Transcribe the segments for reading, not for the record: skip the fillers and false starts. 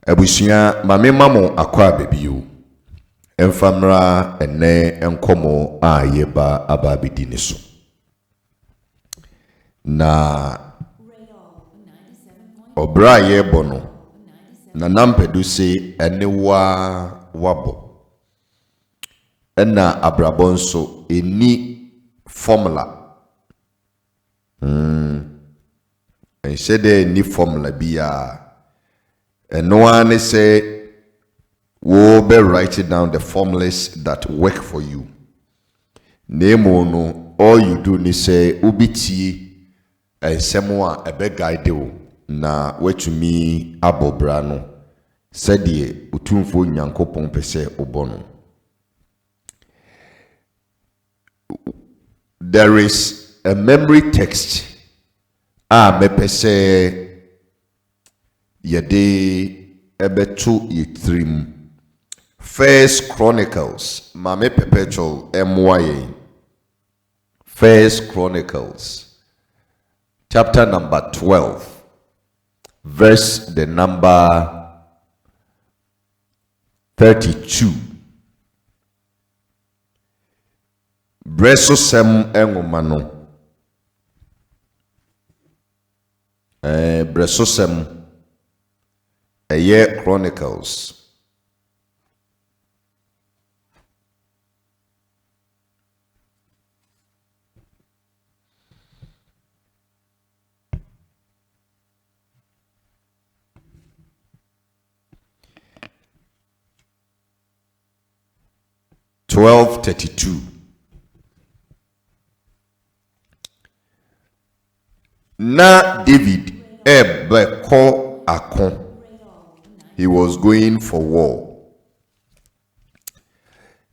Abusia mame mamo akwa bebiu. Enfamra ene enkomo a yeba ababidi niso. Na obra yebono na nampedu se ene wabo. Ena abrabonso eni formula. And said ni formula biya. And no one say we'll be writing down the formulas that work for you. Nemo no, all you do ni say ubiti semwa ebe guide na wetumi abobra no said utumfo nyankopon pese obono. There is a memory text mepese yede ebetu yitrim. First Chronicles mame perpetual MYA. First Chronicles chapter number 12 verse the number 32. Breso sem engomano. Bresosem a year Chronicles. $12:32. Na David ebeko akon. He was going for war.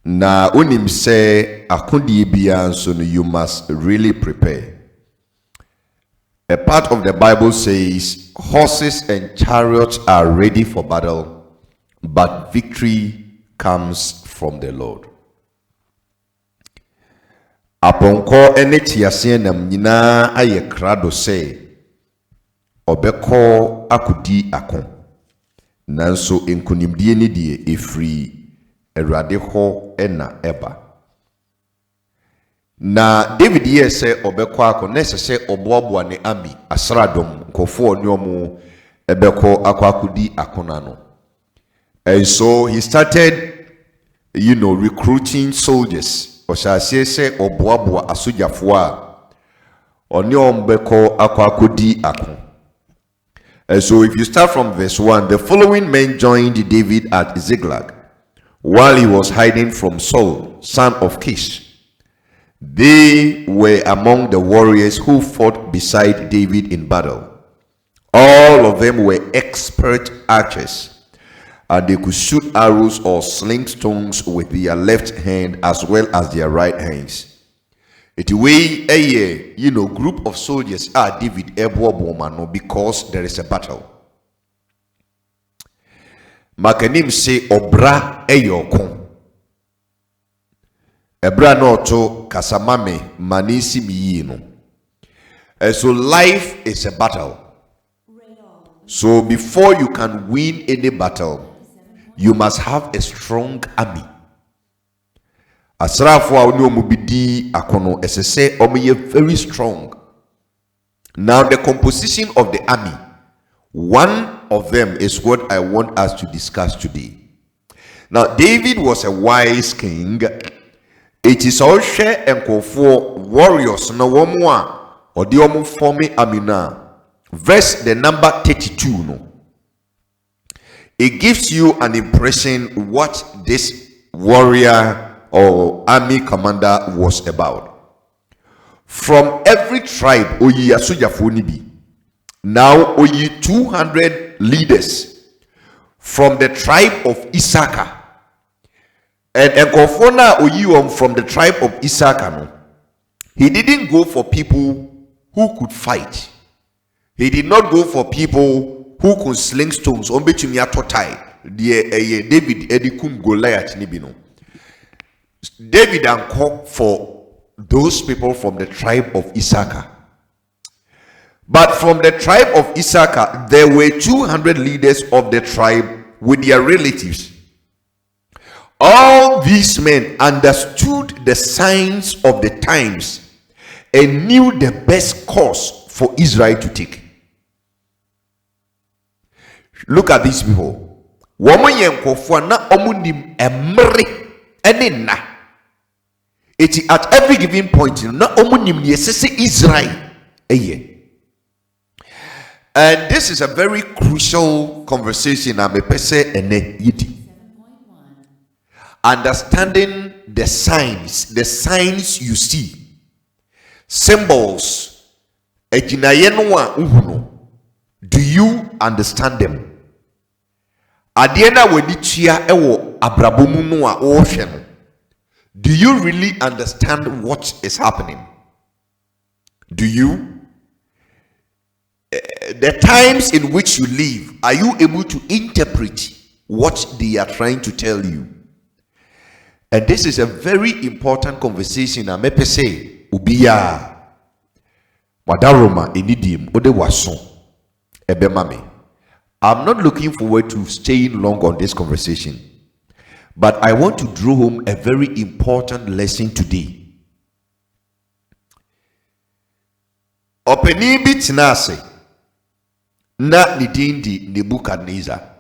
Na unim say akundi biya so you must really prepare. A part of the Bible says horses and chariots are ready for battle, but victory comes from the Lord. Aponko ene tiase nam nyina aye krado se obeko akudi akon nanso enkunimdie ne die efri Awurade ho ena eba. Na David ye se obeko akon na se oboaboa ne ami asradom nkofo ne omo ebeko akudi akona no. And so he started recruiting soldiers. Osase se oboaboa asojafo a oni ombeko akodi akon. And so if you start from verse 1, the following men joined David at Ziklag while he was hiding from Saul, son of Kish. They were among the warriors who fought beside David in battle. All of them were expert archers, and they could shoot arrows or sling stones with their left hand as well as their right hands. It way a group of soldiers are David Ebwabomano because there is a battle. Makanim say obra eyokon. Ebra noto kasamame manisi miyino. So life is a battle. So before you can win any battle, you must have a strong army. Asrafo a oni omubidi akono esese omoye very strong. Now the composition of the army, one of them is what I want us to discuss today. Now David was a wise king. It is all share and for warriors no womwa or the omu formi amina. Verse the number 32 no. It gives you an impression what this warrior or army commander was about. From every tribe, oyi asujafo ni bi. Now oyi 200 leaders from the tribe of Issachar. And Enkofona oyi from the tribe of Issachar no. He didn't go for people who could fight. He did not go for people who could sling stones. Ombetumi atotai. David edikum Goliath nibino. David called for those people from the tribe of Issachar. But from the tribe of Issachar, there were 200 leaders of the tribe with their relatives. All these men understood the signs of the times and knew the best course for Israel to take. Look at these people. Woman yenkofo na omunim emre enina. It at every given point na omunim yesese Israel eye. And this is a very crucial conversation I'm a pese ene yidi. Understanding the signs you see, symbols. Do you understand them? Do you really understand what is happening? Do you? The times in which you live, are you able to interpret what they are trying to tell you? And this is a very important conversation. I'm say, Ubiya, Wadaroma, Enidim, Odewason, Ebemame. I'm not looking forward to staying long on this conversation, but I want to draw home a very important lesson today. Openi bitnase na nidindi Nebuchadnezzar.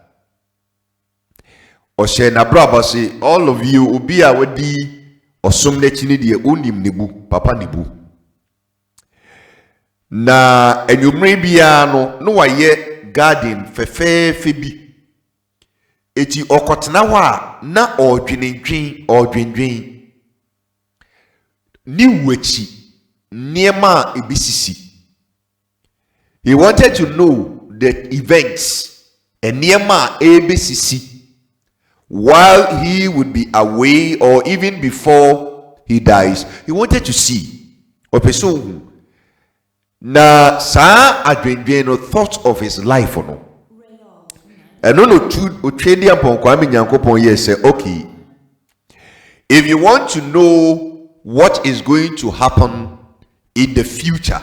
Oshe na braba say, all of you ubi awedi osomne chini die unim nebu papa nebu na enyumre bia no waye garden fefefe bi eti okotena wa na odwendwen ni wechi niema ebisisi. He wanted to know the events and niema ebisisi while he would be away or even before he dies. He wanted to see opeso na sa adwendwen thoughts of his life no. And no trade upon Kwame Nyankopon here say, okay, if you want to know what is going to happen in the future,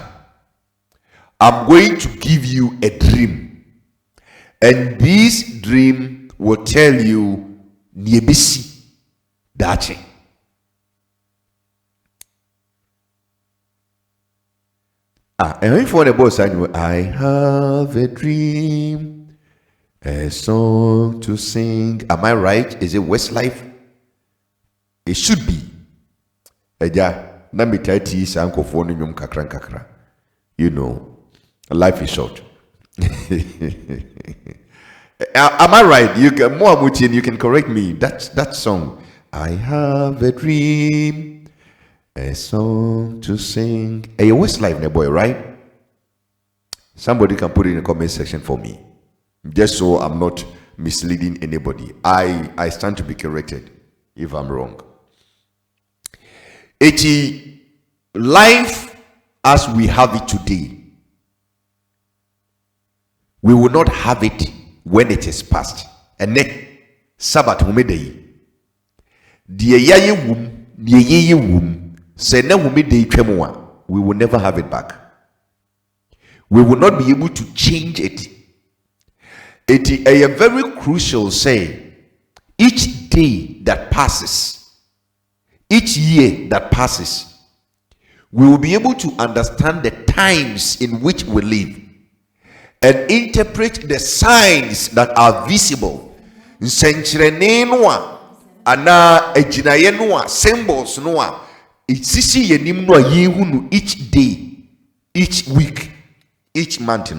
I'm going to give you a dream, and this dream will tell you Niebisi Dache. And if for the boss, I have a dream, a song to sing. Am I right? Is it Westlife? It should be. Eja, na me tell you, uncle phone nyum kakra. You know, life is short. Am I right? You can more Mutin, you can correct me. That song. I have a dream, a song to sing. A Westlife, ne boy, right? Somebody can put it in the comment section for me, just so I'm not misleading anybody. I stand to be corrected if I'm wrong. Life as we have it today, we will not have it when it is past. And then Sabbath humidei. The ye womb, say na humidei tremua. We will never have it back. We will not be able to change it. It is a very crucial say. Each day that passes, each year that passes, we will be able to understand the times in which we live and interpret the signs that are visible. Nsenchirene noa ana ejinaye noa symbols noa itsisi yenim noa yehunu each day, each week, each month.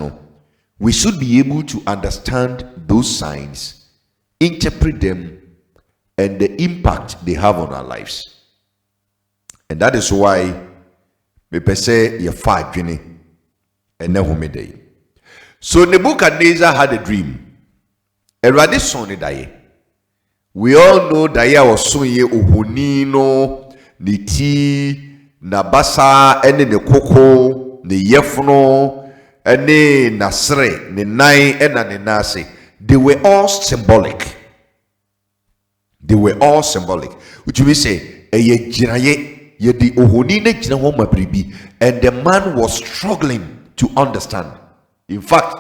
We should be able to understand those signs, interpret them, and the impact they have on our lives. And that is why me pese ye fa adwene ene homedey. So Nebuchadnezzar had a dream. Erade son ne daye. We all know daye was so ye ohonino, ni ti, na basa, ene ne koko, ne yefno, ene nasre, ne nai, ena ne nase. They were all symbolic. They were all symbolic. Which we say, eye jinaye, ye di ohonine jinawo mabribi, and the man was struggling to understand. In fact,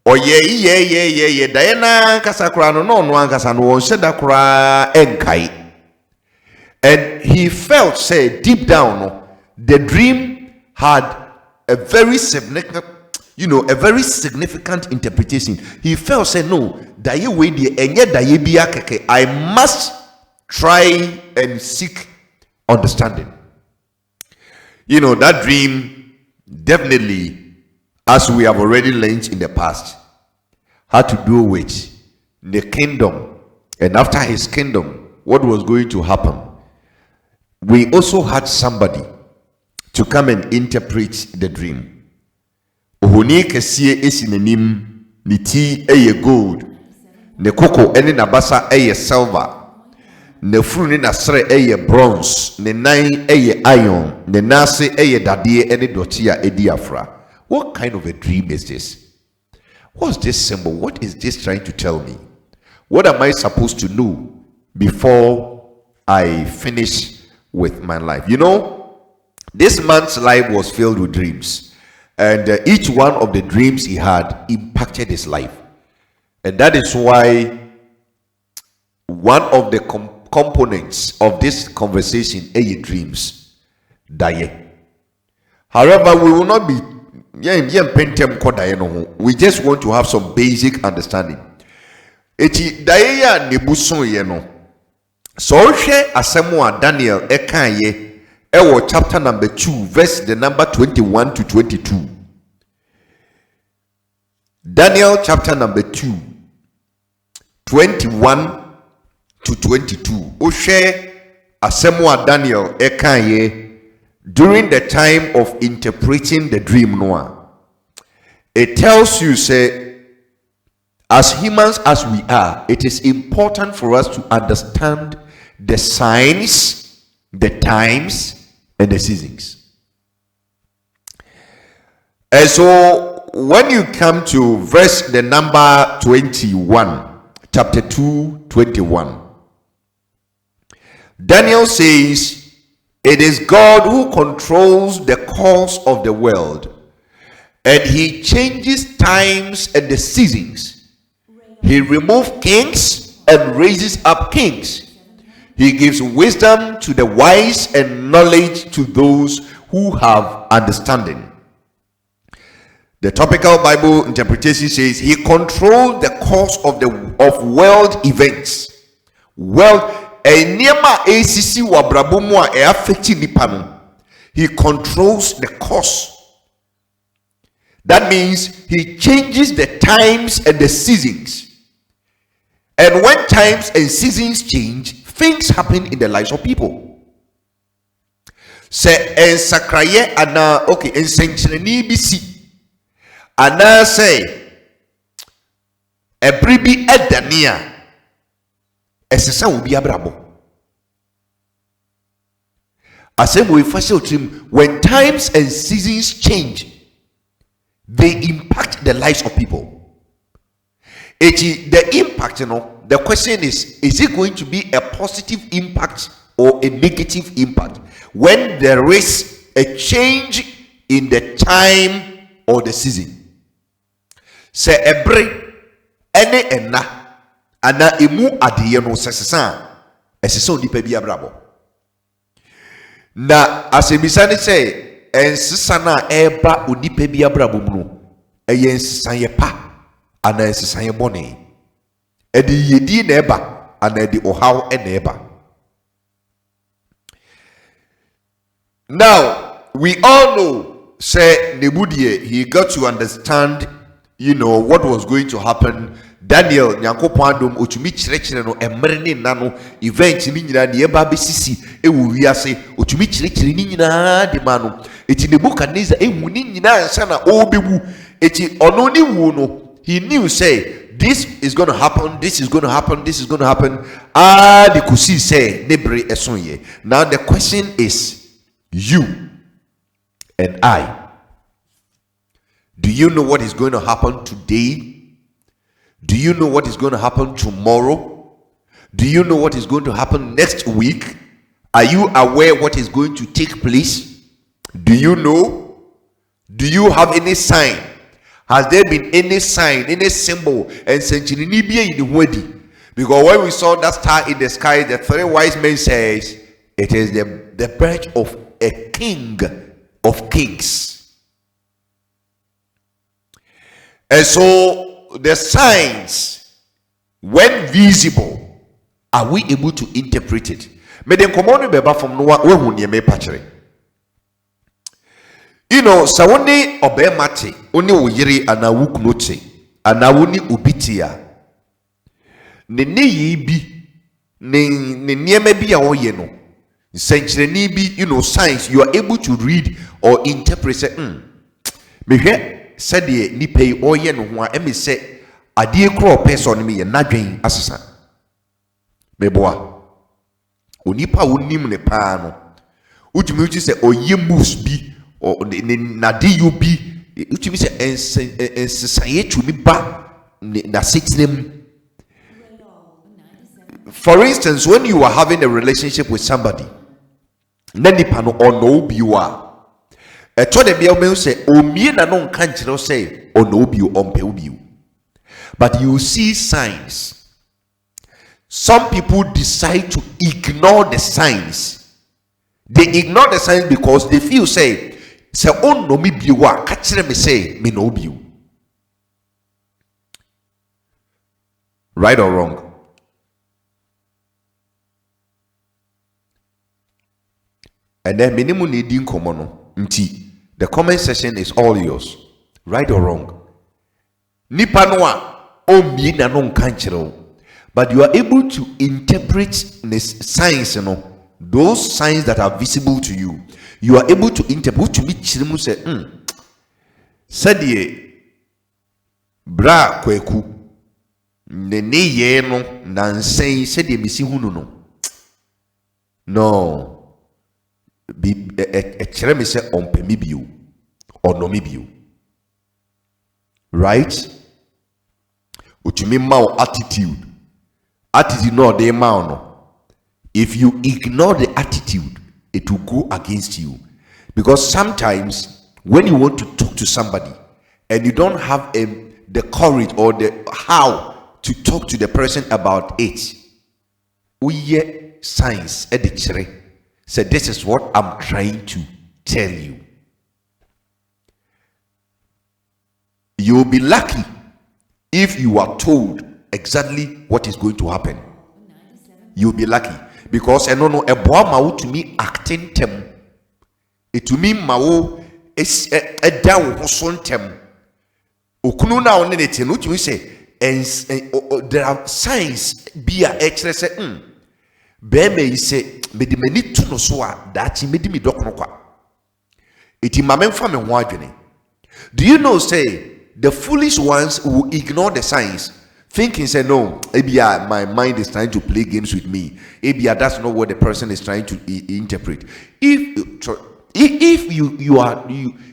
Oh yeah. Diana kasakura no ankasa no sheda kura enkai. And he felt, say, deep down, the dream had a very significant, a very significant interpretation. He felt, say, no, I must try and seek understanding. That dream definitely, as we have already learned in the past, had to do with the kingdom. And after his kingdom, what was going to happen? We also had somebody to come and interpret the dream. Ohuni kesiye esi nenim, ni ti eye gold, ne koko ene nabasa eye silver, ne furu ne nasre eye bronze, ne nine eye iron, ne nase eye dadie ene dotia ediafra. What kind of a dream is this? What's this symbol? What is this trying to tell me? What am I supposed to know before I finish with my life? This man's life was filled with dreams, and each one of the dreams he had impacted his life, and that is why one of the components of this conversation are dreams. However, we will not be we just want to have some basic understanding. So asemwa Daniel ekaye ewo chapter number 2 verse the number 21 to 22. Daniel chapter number 2 21 to 22. Oshe asemwa Daniel ekaye during the time of interpreting the dream Noah. It tells you, say, as humans as we are, it is important for us to understand the signs, the times, and the seasons. And so when you come to verse the number 21, chapter 2, 21, Daniel says, it is God who controls the course of the world, and he changes times and the seasons. He removes kings and raises up kings. He gives wisdom to the wise and knowledge to those who have understanding. The topical Bible interpretation says he controlled the course of world events. He controls the course. That means he changes the times and the seasons. And when times and seasons change, things happen in the lives of people. Say en sakraye ana okay en senchireni bisi ana say ebribi edania esesa obi abrabo. Asem we fashion trim when times and seasons change, they impact the lives of people. The impact, the question is it going to be a positive impact or a negative impact when there is a change in the time or the season? Say ebre ene enna ana emu adeye no sesesa esesa onipa bi abrabo. Na asebisane say ensesa na eba onipa bi abrabo mu no eye ensesa ye pa ana ensesa ye bone edi yedi na eba ana edi ohaw e na eba. Now we all know say Nebudie, he got to understand what was going to happen. Daniel nyankopon adom otumi kyerɛkyerɛ no emre ne na no event ni nyina ne eba besisi ewu wiase otumi kyerɛkyerɛ ni nyina de ma no eti Nebukadnezar ewu ni nyina nsa na obewu eti ono ni wu no he knew say this is going to happen, this is going to happen, this is going to happen. The kusi say nebre esonye. Now the question is, you and I, do you know what is going to happen today? Do you know what is going to happen tomorrow? Do you know what is going to happen next week? Are you aware what is going to take place? Do you know? Do you have any sign? Has there been any sign, any symbol, and century in the wedding? Because when we saw that star in the sky, the 3 wise men says it is the birth of a king of kings. And so the signs, when visible, are we able to interpret it? Me den komo beba from no we hu ne me pachire. You know, sawoni obemate, oni oyire ana wuknote, ana woni obitia. Ne yi bi ne niema bi a oye no. Senchireni bi, you know, signs you are able to read or interpret say mehwe said the ni pay oye no ho a me say ade kro person me ye nadwen asesa. Meboa. Onipa wonim ne pa no. Utumi uchi say oye moves bi or nade you bi utumi say ensesaye tumi ba na setinem. For instance, when you are having a relationship with somebody, nanipa no ono bi wa eto de bia o say omie na no nka nkyere say ono bi o ompe obi. But you see signs. Some people decide to ignore the signs. They ignore the signs because they feel say ono mi bi wa ka kire me say me no bi. Right or wrong? And then minimum needing common nti. The comment section is all yours. Right or wrong? Nipa noa o mi na no nka nkyere. But you are able to interpret this signs, you know, those signs that are visible to you. You are able to interpret to me chirimu say said bra kweku ne ye no nansen said ye misi hunu no bi chere me say ompe mi bio or no mi bio, right? Utumi ma attitude no dey ma no. If you ignore the attitude, it will go against you. Because sometimes when you want to talk to somebody and you don't have the courage or the how to talk to the person about it, we hear signs at the chere say this is what I'm trying to tell you. You'll be lucky if you are told exactly what is going to happen. You'll be lucky because I don't know a boy mau to me acting tem. It to me mau is a down hoson tem. Okunu na only it no to say and there are signs be a extra say be me say me di mani to no so a that me di me dok no kwa. It imam fa me ho adwene. Do you know say the foolish ones who ignore the signs, thinking say no, ebia my mind is trying to play games with me. Ebia that's not what the person is trying to interpret. If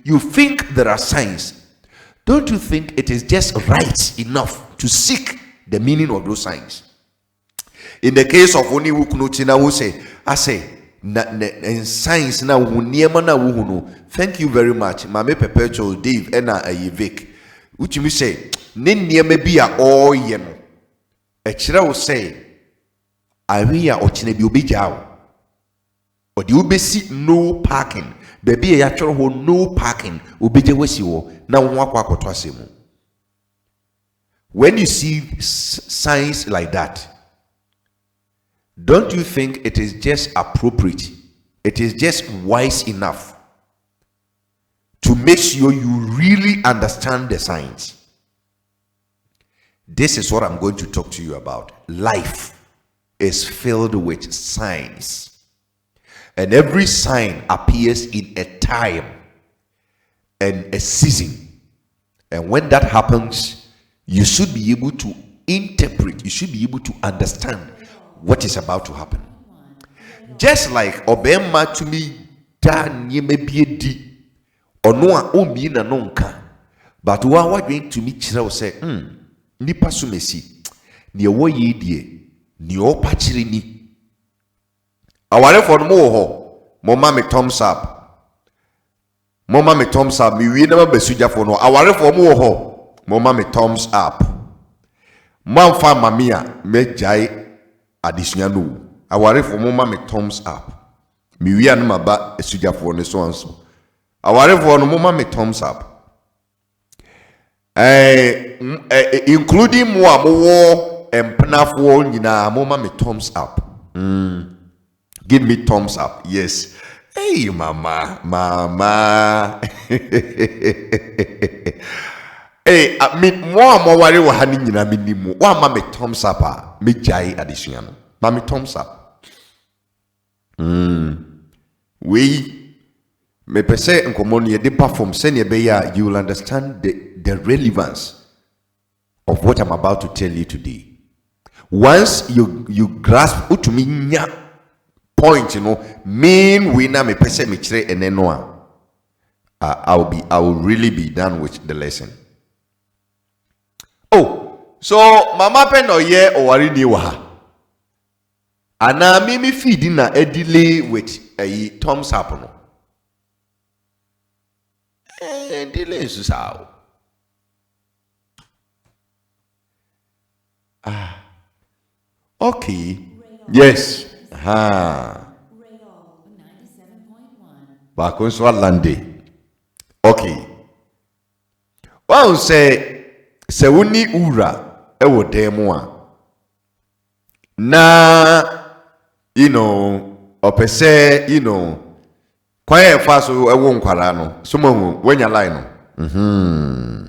you think there are signs, don't you think it is just right enough to seek the meaning of those signs? In the case of only Wukunotina who say, I say na signs na wuniema na wuhuno. Thank you very much. Mame Perpetual Dave ena Vic. Which me say, Ninia may be a all yeno. A chira will say, I will or chinebi ubijao. Or the ubesi no parking. Baby a yatro ho no parking. Ubije wesiwo. Na wakwa kwatwasemu. When you see signs like that, don't you think it is just appropriate? It is just wise enough to make sure you really understand the signs. This is what I'm going to talk to you about. Life is filled with signs. And every sign appears in a time and a season. And when that happens, you should be able to interpret, you should be able to understand what is about to happen. Just like Obema to me, Dan ye may be a D. Or no one mean a nonka, but what going to meet you say, nipa sumesi, ni wo ye die, ni o pachiri ni. Aware for mo mama me thumbs up. Mama me thumbs up, mi wi na besuja for no. Aware for mo ho. Mama me thumbs up. Mamfa mamia me jai additional. I worry for mama me thumbs up. Me we and maba esuja for ne so and so. I worry for no mama me thumbs up. Including mo empnafo nyina mama me thumbs up. Give me thumbs up. Yes. Hey mama. Hey, me more worry wa hani nyina minimu. Wa mama me thumbs up me jai additional. Mama thumbs up. We me pese nkomoni de perform senior beya, you will understand the relevance of what I'm about to tell you today. Once you grasp utuminya point, main winner me pese me chire enenoa, I will really be done with the lesson. Oh, so mama pen oye owari ni wa. Ana mimi feeding na delay with a thumbs up no. Delay is how. Okay. Yes. Back on Swalande. Okay. Well, say uni ura ewo demo na. Opese, kwaye faso ewo nkwara no somo wenya line no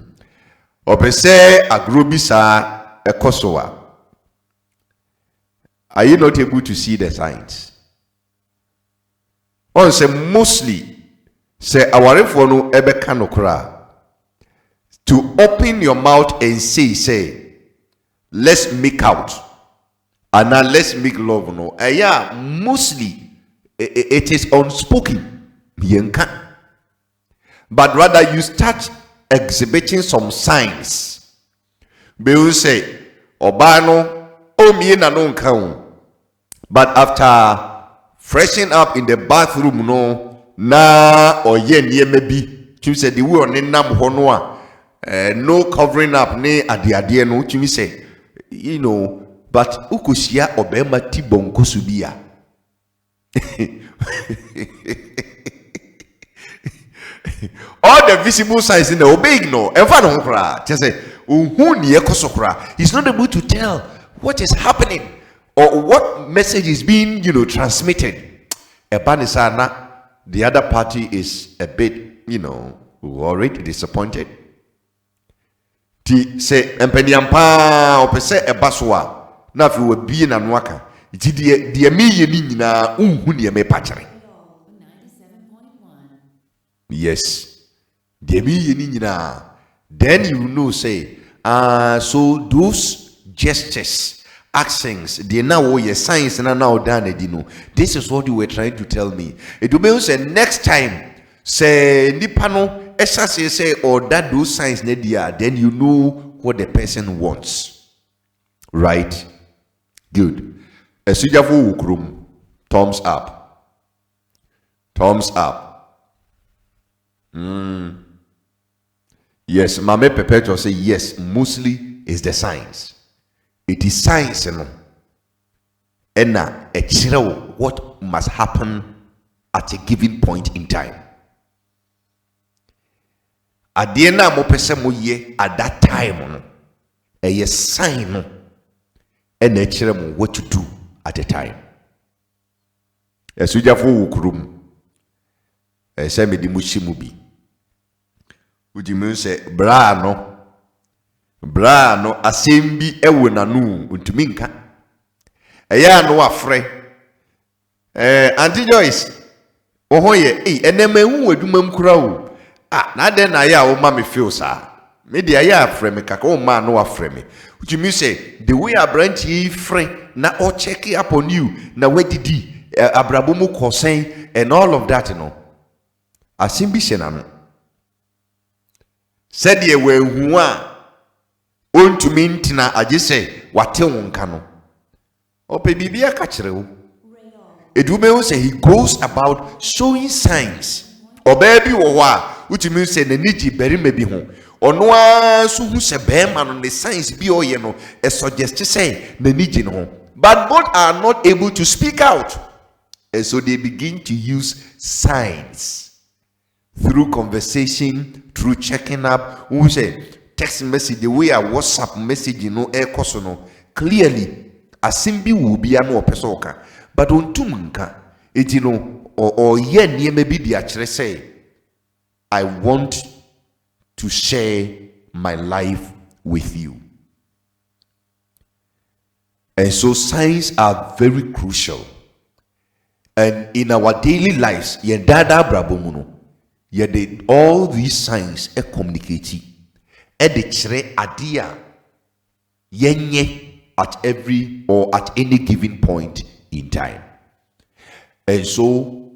opese agrobisa ekosoa. Are you not able to see the signs? On say mostly say awarefo no ebeka no kra to open your mouth and say let's make out. And now let's make love no. Yeah, mostly it is unspoken. But rather you start exhibiting some signs. Be say, Obano, me na no nkan. But after freshening up in the bathroom no, na or ye maybe. You say the way on nam honwa. No covering up ne adi no. You say, but ukushia obema tibonko subia. All the visible signs in the obeying no. Ever no kra. Just say, he's not able to tell what is happening or what message is being, transmitted. Ebanisana, the other party is a bit, worried, disappointed. Ti say empeniampa opese ebaswa. Na fi we bi na nwaka iti de meye ni nyina unhu ne me pachare. Yes, de meye ni nyina. Then you know say so those gestures, actions, they now your science na now done edino. This is what you were trying to tell me. It will say next time say nipa no esa say or that those signs ne dia, then you know what the person wants. Right? Good. Esujafo ukrum. Thumbs up. Thumbs up. Yes, Mame Perpetual say yes, mostly is the science. It is science, And what must happen at a given point in time. At the end at that time, a sign and what to do at a time. As we have ukrum, a semi di mushimubi. Would you say, Brano, asembi ewenanu untuminka. Eya no afre. Auntie Joyce, ohoye, eneme wu adwuma mkura wo. Na den na ya wo ma me feel sa. Me de ya afre me kaka wo ma no afre me. Which means say the way a branch yi free na o check up on you na wedidi abrabomu kosen and all of that asimbi shenano said ye we hu a ontumi ntina age say wate wonka no ope bibia ka kire wo edume say he goes about showing signs or baby wo a which means say na niji berima bi ho ono a so hu se bema no ne signs bi o ye no e suggest say na ni gye no. But both are not able to speak out, and so they begin to use signs through conversation, through checking up. Who say text message, the way a WhatsApp message, you know, no clearly a simbi will be a no pesoka, but on tumanka it, you know, or yen ye maybe the actually say, I want to share my life with you. And so signs are very crucial. And in our daily lives, dada brabomuno, all these signs are communicating. The chere adia yenye at every or at any given point in time. And so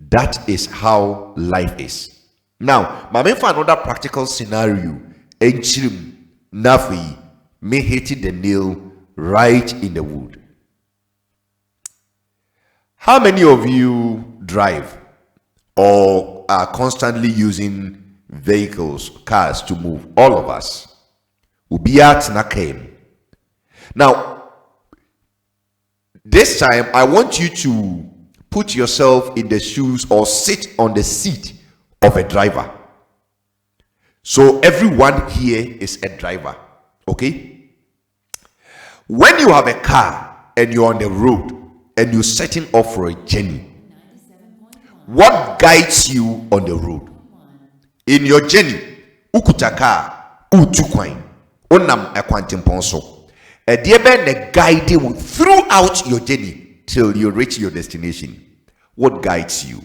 that is how life is. Now, my for another practical scenario, enchirim nafi may hit the nail right in the wood. How many of you drive or are constantly using vehicles, cars to move? All of us. Ubiat nakem. Now, this time I want you to put yourself in the shoes or sit on the seat of a driver. So everyone here is a driver, okay? When you have a car and you're on the road and you're setting off for a journey, what guides you on the road? In your journey, ukutaka utukwain onam ekwantimponso. Ediebe ne guide you throughout your journey till you reach your destination. What guides you?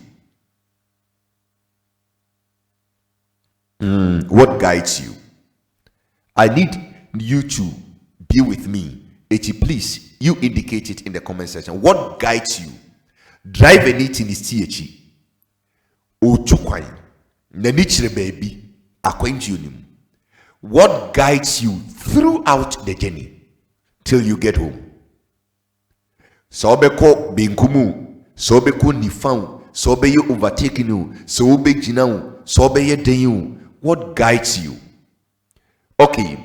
What guides you? I need you to be with me. Please, you indicate it in the comment section. What guides you? Drive anything is THE. Ochukwai. Nenichre baby. Acquaint you. What guides you throughout the journey till you get home? Sobeko binkumu. Sobeko nifau. Sobe you overtaking you. Sobe jinau. Sobe ye denyu. What guides you? Okay.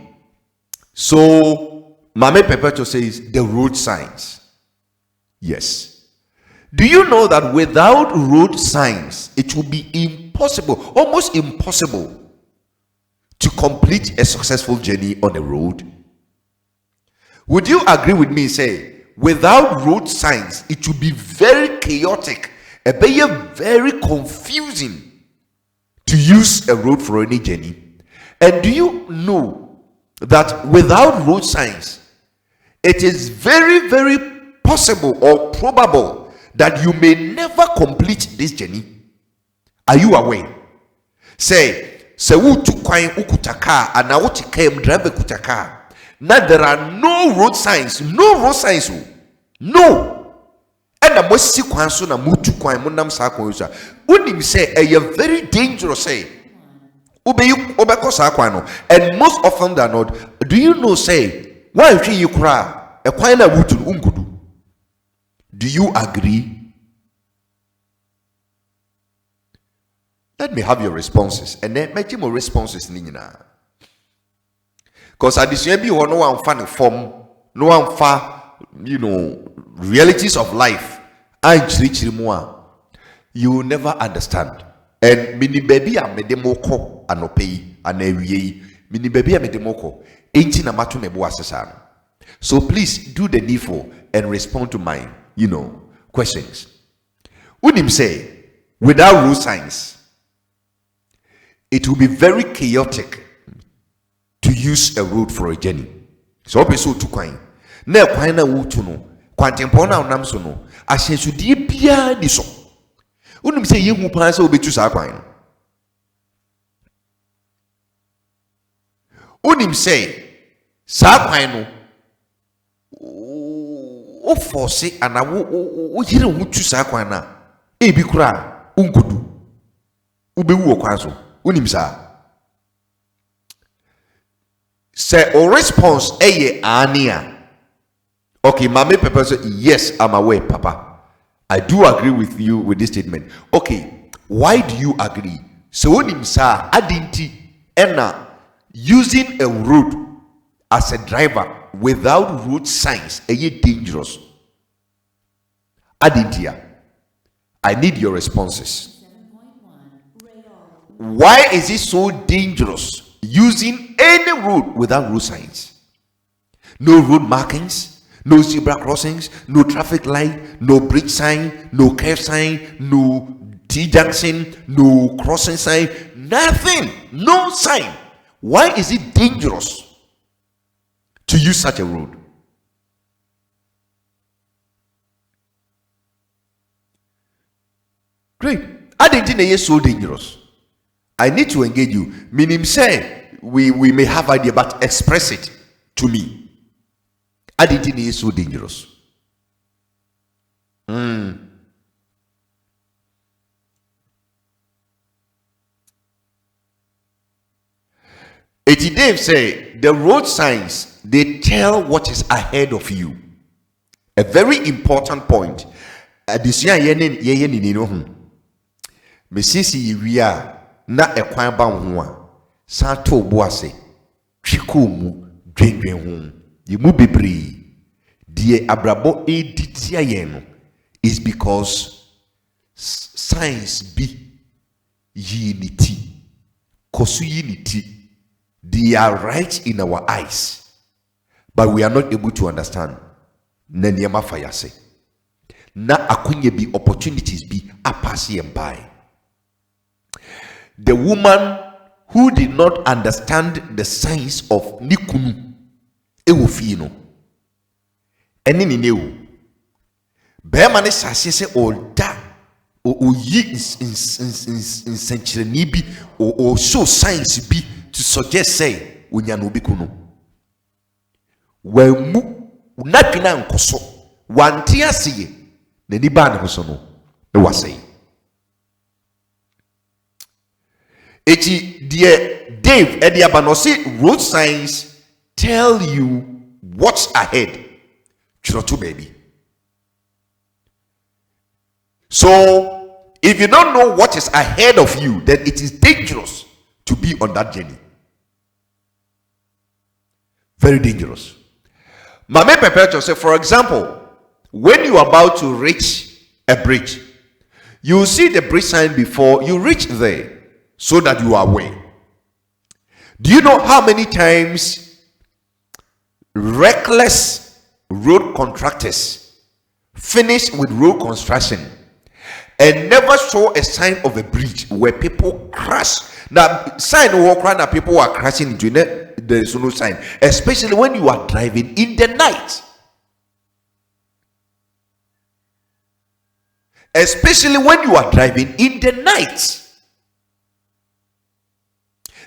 So Mame Pepeto says the road signs. Yes. Do you know that without road signs, it will be impossible, almost impossible, to complete a successful journey on the road? Would you agree with me? Say, without road signs, it will be very chaotic, very confusing to use a road for any journey. And do you know that without road signs, it is very, very possible or probable that you may never complete this journey? Are you aware? Say ukuta ukutaka and now drive kutaka. Now there are no road signs, no. And the most sequence na mutu kwa munam sa kwa usa. Unim say a very dangerous say. Ubeko sa kwa no. And most often than not, do you know say why you cry? A quina wutun unkudu. Do you agree? Let me have your responses, and then make more responses. Nina, because at this maybe no one fan form, no one far, realities of life. You will never understand. And mini baby a medemoko anopei anewie mini baby a medemoko. So please do the needful and respond to my, questions. Unim say, without road signs, it will be very chaotic to use a road for a journey. So so to coin. Ne kwaina wutu no, kwantempona unam so no, asensudie bia ni so. Unim say ye hu pan say obetu sa kwan. Unim say sa kwan no o force ana wo yire hu tu sa kwan na e bi kura unkudu ubewu okwan so unim sa say o response eye ania. Okay, Mame Pepper said, yes, I'm aware, Papa. I do agree with you with this statement. Okay, why do you agree? So unim sa adinti ena using a road as a driver without road signs is dangerous. Aditya, I need your responses. Why is it so dangerous using any road without road signs? No road markings, no zebra crossings, no traffic light, no bridge sign, no curve sign, no T-junction, no crossing sign, nothing, no sign. Why is it dangerous to use such a road? Great. I didn't think it's so dangerous. I need to engage you. Meaning say we may have idea, but express it to me. I didn't think it's so dangerous. Dave say the road signs, they tell what is ahead of you. A very important point. Mesisi wia na ekwan ba ho a sa to boase twiko mu dwendwen ho yemu bebre die abrabo editia yen no is because science be unity kosu unity. They are right in our eyes, but we are not able to understand. Nanyama fayase na akunye bi opportunities be apasi and by. The woman who did not understand the signs of nikunu ewofino eni newu be mane sase se oda o yi in century bi o show signs bi to suggest say unya no bi kunu wa mu unadwina nkoso wante aseye na ni ba ne ho no e wasey eti dear Dave ediaba no say road signs tell you what's ahead chiroto baby. So if you don't know what is ahead of you, then it is dangerous to be on that journey. Very dangerous. Mame prepare say, for example, when you are about to reach a bridge, you see the bridge sign before you reach there so that you are aware. Do you know how many times reckless road contractors finish with road construction and never saw a sign of a bridge where people crash? Now, sign walk around that people are crashing into it, there is no sign, especially when you are driving in the night. Especially when you are driving in the night.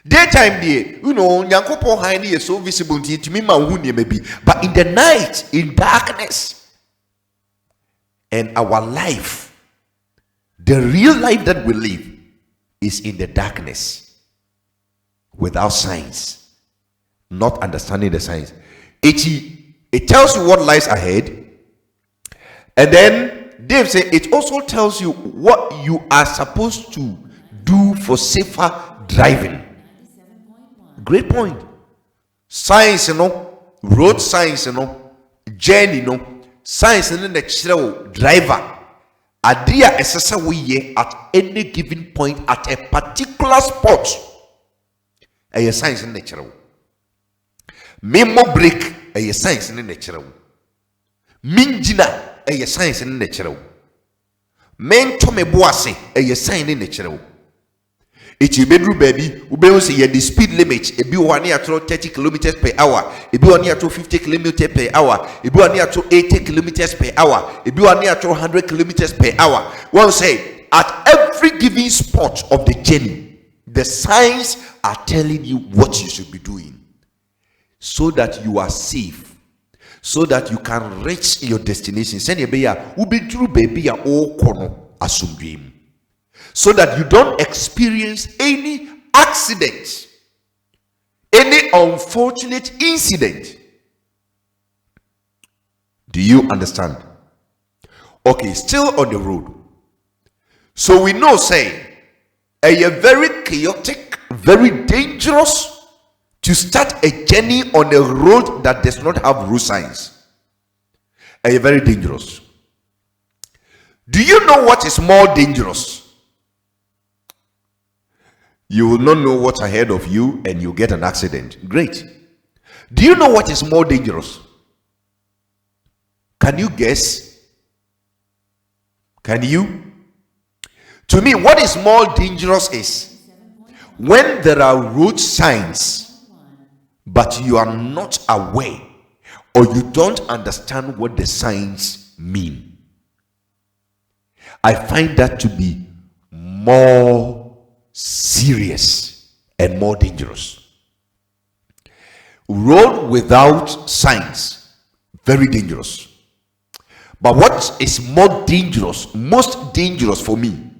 Daytime there, you know, Nyankopo Haini is so visible to me, maybe, but in the night, in darkness, and our life, the real life that we live, is in the darkness, without signs, not understanding the signs. It tells you what lies ahead, and then Dave said it also tells you what you are supposed to do for safer driving. Great point. Science, you know, road science, you know, journey, you know, science in the natural driver. Idea essential we at any given point at a particular spot. A science in natural. Memo break a science in the natural. Minjina a science in the natural. Men tome boase a science in the natural. It's a bedroom baby, we say the speed limit, a be 1 year to 30 kilometers per hour, a be 1 year to 50 kilometers per hour, a be 1 year to 80 kilometers per hour, a be 1 year to 100 kilometers per hour. One say at every given spot of the journey, the signs are telling you what you should be doing so that you are safe, so that you can reach your destination. Send your baby, ubi through baby ya all kono assume dream. So that you don't experience any accident, any unfortunate incident. Do you understand? Okay, still on the road. So we know, say, a very chaotic, very dangerous to start a journey on a road that does not have road signs is very dangerous. Do you know what is more dangerous? You will not know what's ahead of you and you get an accident. Great. Do you know what is more dangerous? Can you guess? Can you? To me, what is more dangerous is when there are road signs, but you are not aware or you don't understand what the signs mean. I find that to be more serious and more dangerous. Road without signs, very dangerous. But what is more dangerous, most dangerous for me,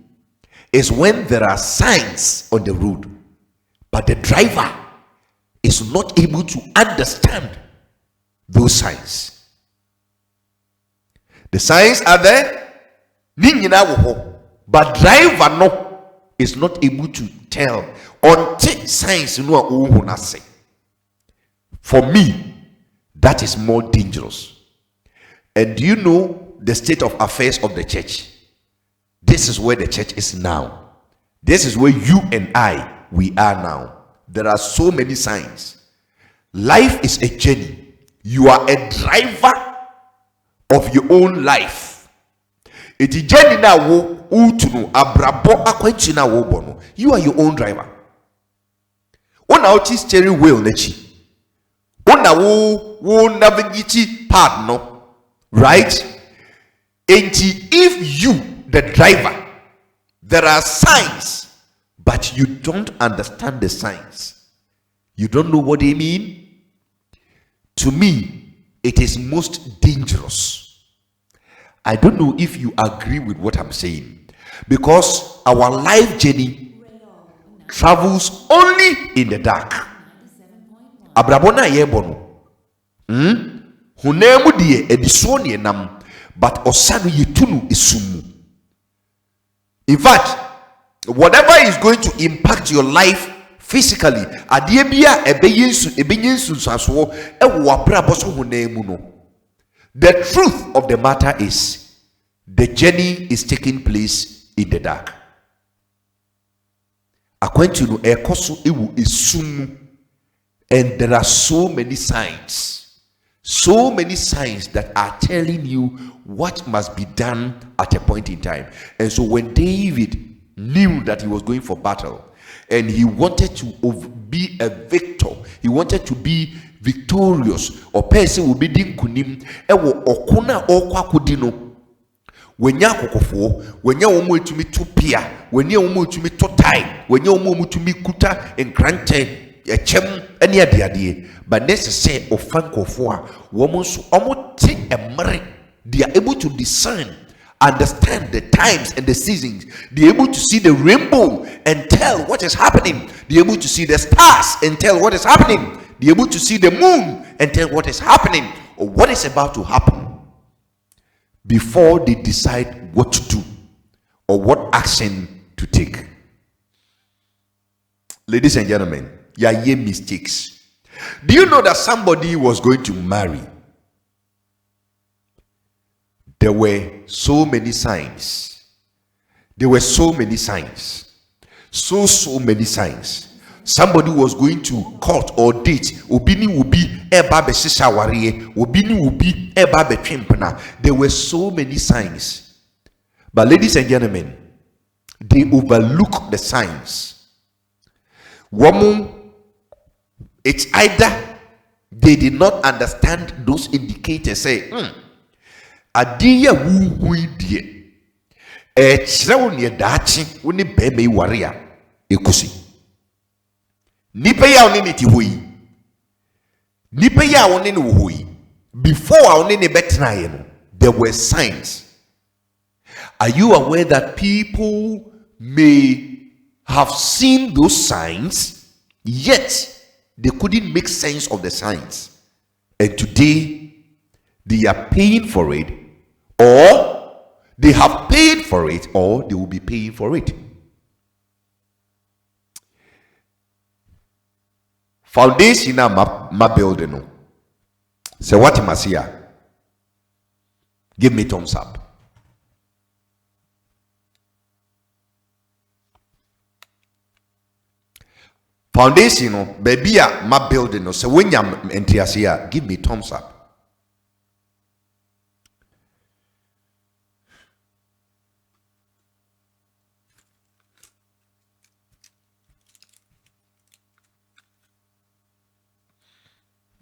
is when there are signs on the road, but the driver is not able to understand those signs. The signs are there, but driver no is not able to tell until signs no. For me, that is more dangerous. And do you know the state of affairs of the church? This is where the church is now. This is where you and I, we are now. There are so many signs. Life is a journey. You are a driver of your own life. It is journey now. You are your own driver. On our steering wheel, nechi. On our navigate part, no, right? And if you, the driver, there are signs, but you don't understand the signs, you don't know what they mean. To me, it is most dangerous. I don't know if you agree with what I'm saying, because our life journey travels only in the dark. Abrabona yebono hunemu die edisoni enam, but osanu yitunu isumu. In fact, whatever is going to impact your life physically, the truth of the matter is the journey is taking place in the dark. And there are so many signs that are telling you what must be done at a point in time. And so when David knew that he was going for battle and he wanted to be a victor, he wanted to be victorious, or person will be din kunim ewo okuna okwa kudino wenya kokofo wenya omo etumi topia wenya omo etumi totai wenya omo etumi kuta enkrante echem ene ade but necessary ofankofo a womo so omo te emre, they are able to discern, understand the times and the seasons. They're able to see the rainbow and tell what is happening. They're able to see the stars and tell what is happening. They're able to see the moon and tell what is happening or what is about to happen before they decide what to do or what action to take. Ladies and gentlemen, yeah, mistakes. Do you know that somebody was going to marry? There were so many signs. There were so many signs. So many signs. Somebody was going to court or date. Obini will be eba be sisawariye. Obini will be eba be twempena. There were so many signs. But ladies and gentlemen, they overlook the signs. Woman, it's either they did not understand those indicators. Say, adiya wuhui die chrewo ne daachi woni bebe waria ekusi nipa ya woni ne ti hoyi nipa ya woni ne hoyi before woni ne betena ye no, there were signs. Are you aware that people may have seen those signs, yet they couldn't make sense of the signs, and today they are paying for it, or they have paid for it, or they will be paying for it. foundation na ma building no. Say what must here? Give me thumbs up. Foundation no, baby ma building no. Say when you enter here, give me thumbs up.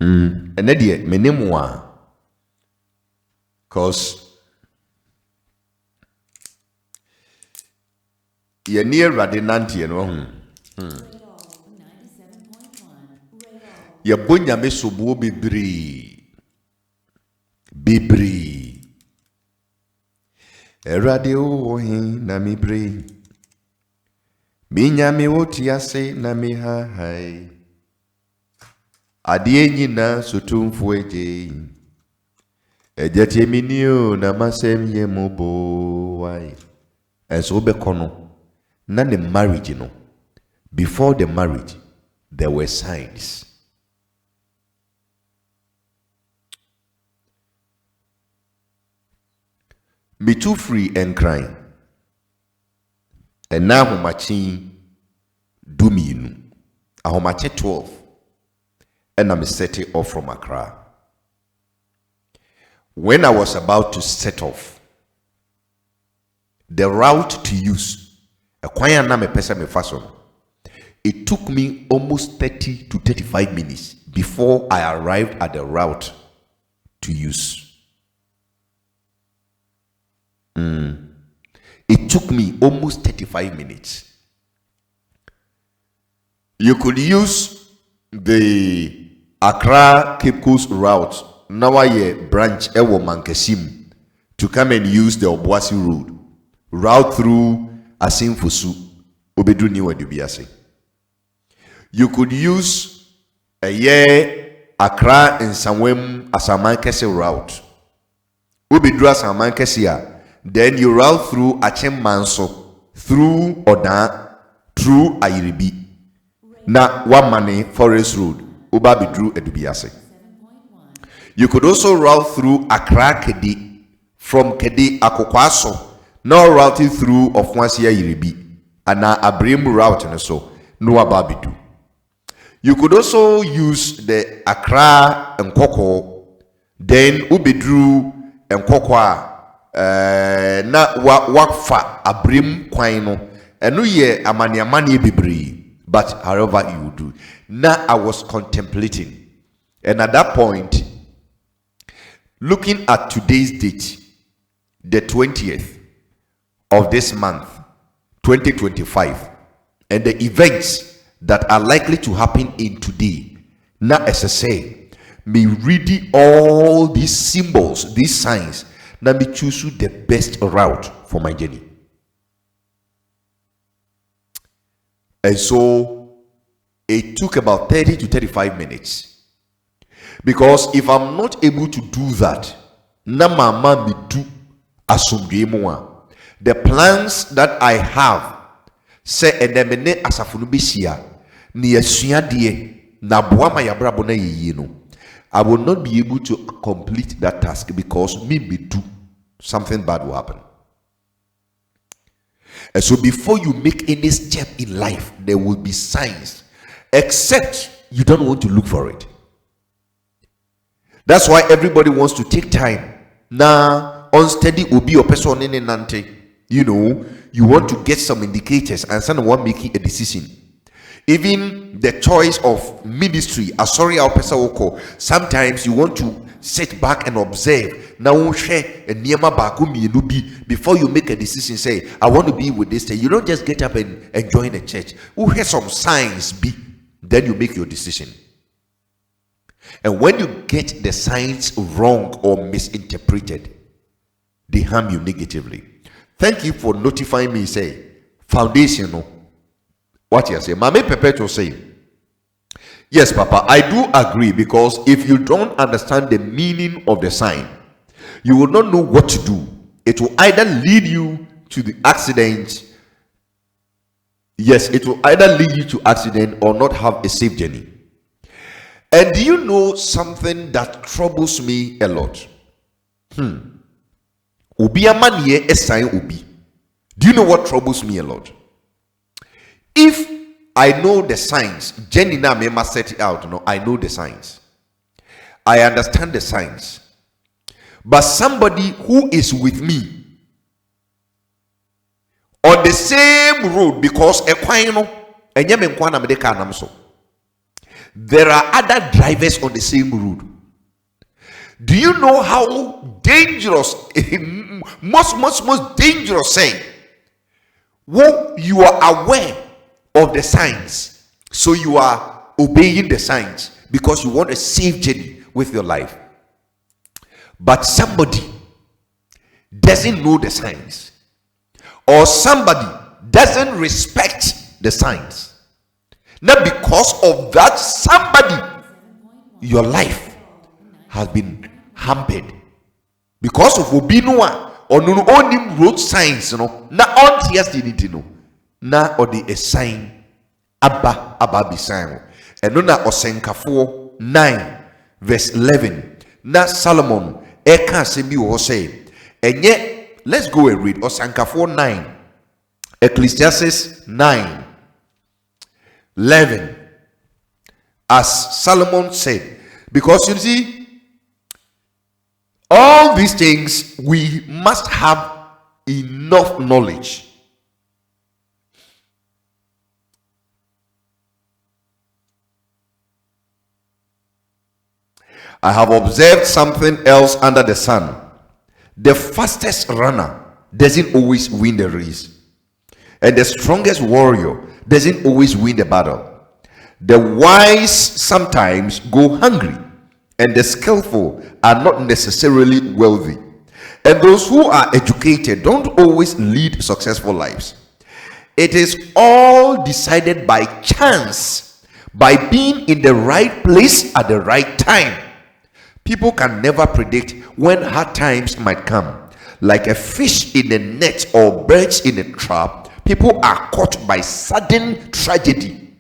And then my name one, cause you're near Radinanti, you know. Your bunya me subu bibri. A radio na mi bre. Binya mi wotiase na mi hai. Adie nyina sotumfo eje ejete minio na masem ye mobo why enso be kono na the marriage no. Before the marriage there were signs. Me too free and crying and now homachi do me nu ahomache 12 and I'm setting off from Accra. When I was about to set off, the route to use, it took me almost 30 to 35 minutes before I arrived at the route to use. It took me almost 35 minutes. You could use the Accra Cape Coast route, Nawaye branch Ewo Mankesim, to come and use the Obuasi route through Asimfusu, Obedu Niwa Dubiase. You could use a year Accra and Samwem Asamankese route. Obedu Asamankese, then you route through Achem Manso, through Odan, through Ayiribi. Na Wamane Forest Road. Uba Drew Edubiase. You could also route through Accra Kedi, from Kedi Akokwaso, now routing through of Wansia Yiribi, and now Abrim route and so no Ababidu. You could also use the Accra and Koko, then Ubidru and Kokwa na Wakfa Abrim Kwaino, and no ye Amani Bibri. But however you do. Now I was contemplating. And at that point, looking at today's date, the 20th of this month, 2025, and the events that are likely to happen in today, now as I say, me reading all these symbols, these signs, now me choose the best route for my journey. And so it took about 30 to 35 minutes. Because if I'm not able to do that, namama me do asumdwe the plans that I have say enemene asafunu bisia ni esua de na boa ma yabrabo na yiyi no, I will not be able to complete that task because me do something bad will happen. And so before you make any step in life, there will be signs, except you don't want to look for it. That's why everybody wants to take time. Now, unsteady will be your person in nante. You know, you want to get some indicators and someone making a decision. Even the choice of ministry, sometimes you want to sit back and observe. Now, before you make a decision, say, I want to be with this thing. You don't just get up and join a church. Who has some signs be? Then you make your decision. And when you get the signs wrong or misinterpreted, they harm you negatively. Thank you for notifying me. Say, foundational. What you say? Mame Perpetual say, yes, Papa, I do agree, because if you don't understand the meaning of the sign, you will not know what to do. It will either lead you to the accident. Yes, it will either lead you to accident or not have a safe journey. And do you know something that troubles me a lot? Obi amanye esan obi. Do you know what troubles me a lot? If I know the signs, Jenny na me must set it out. No, I know the signs. I understand the signs. But somebody who is with me on the same road, because there are other drivers on the same road. Do you know how dangerous, most dangerous saying? When you are aware of the signs, so you are obeying the signs because you want a safe journey with your life. But somebody doesn't know the signs, or somebody doesn't respect the signs. Now, because of that somebody, your life has been hampered because of obinua or no only road signs. No, na on yesterday need to know. Na or the sign abba be sign. And no na osenkafo 9 verse 11. Na Solomon eka sembi wo say. And yet, let's go and read osenkafo 9. Ecclesiastes 9 11. As Solomon said, because you see, all these things we must have enough knowledge. I have observed something else under the sun. The fastest runner doesn't always win the race, and the strongest warrior doesn't always win the battle. The wise sometimes go hungry, and the skillful are not necessarily wealthy. And those who are educated don't always lead successful lives. It is all decided by chance, by being in the right place at the right time. People can never predict when hard times might come. Like a fish in a net or birds in a trap, people are caught by sudden tragedy.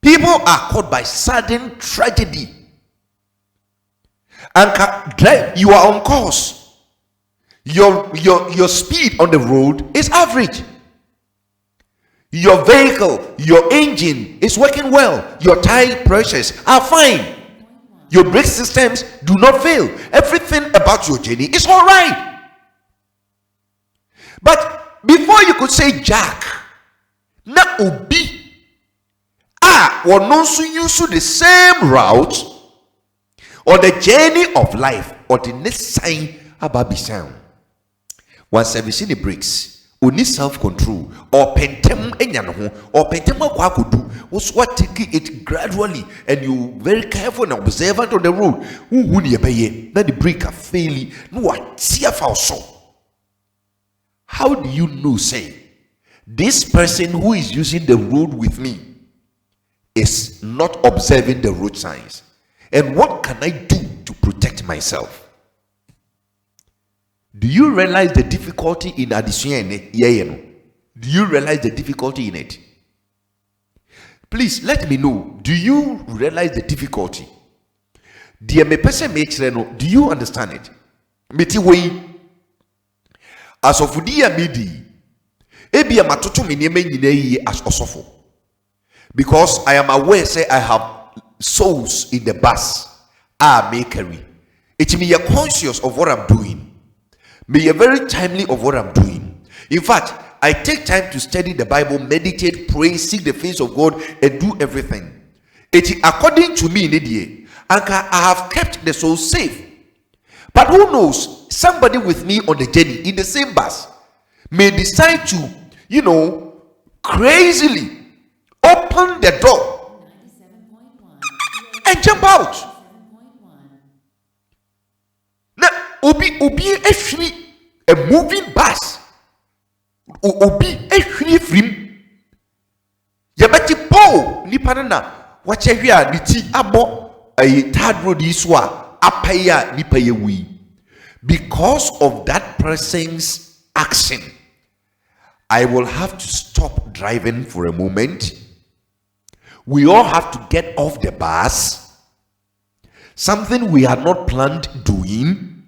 People are caught by sudden tragedy. And you are on course. Your speed on the road is average. Your vehicle, your engine is working well. Your tire pressures are fine. Your brake systems do not fail. Everything about your journey is all right. But before you could say Jack, na obi or non use the same route or the journey of life or the next sign about be sound. Once servicing the brakes, you need self-control or pentem enyanho or pentem akwakudu was what taking it gradually, and you very careful and observant on the road. Who would you pay? That the brake are failing. No, what see so. How do you know, say, this person who is using the road with me is not observing the road signs? And what can I do to protect myself? Do you realize the difficulty in addition? Do you realize the difficulty in it? Please let me know. Do you realize the difficulty? Dear me person do you understand it? Meti way as of dia midi ebi amatoto me nyeme nyina yi as osofo, because I am aware say I have souls in the bus may carry it. Me are conscious of what I'm doing. Me are very timely of what I'm doing. In fact, I take time to study the Bible, meditate, pray, seek the face of God, and do everything. It according to me, and I have kept the soul safe. But who knows, somebody with me on the journey in the same bus may decide to, crazily open the door and jump out. Now, obi actually a moving bus. Obi actually free. Yabati po ni panana wache hia ni ti abo a third road iswa apaya ni payewi. Because of that person's action, I will have to stop driving for a moment, We all have to get off the bus. Something we had not planned doing.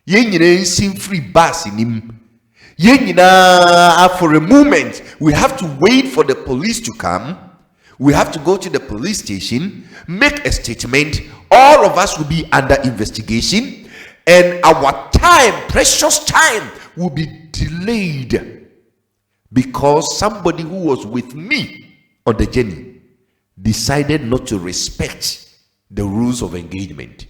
Yen nyina sim free bus in him. Yen nyina for a moment we have to wait for the police to come. We have to go to the police station, make a statement. All of us will be under investigation, and our time, precious time, will be delayed because somebody who was with me on the journey decided not to respect the rules of engagement.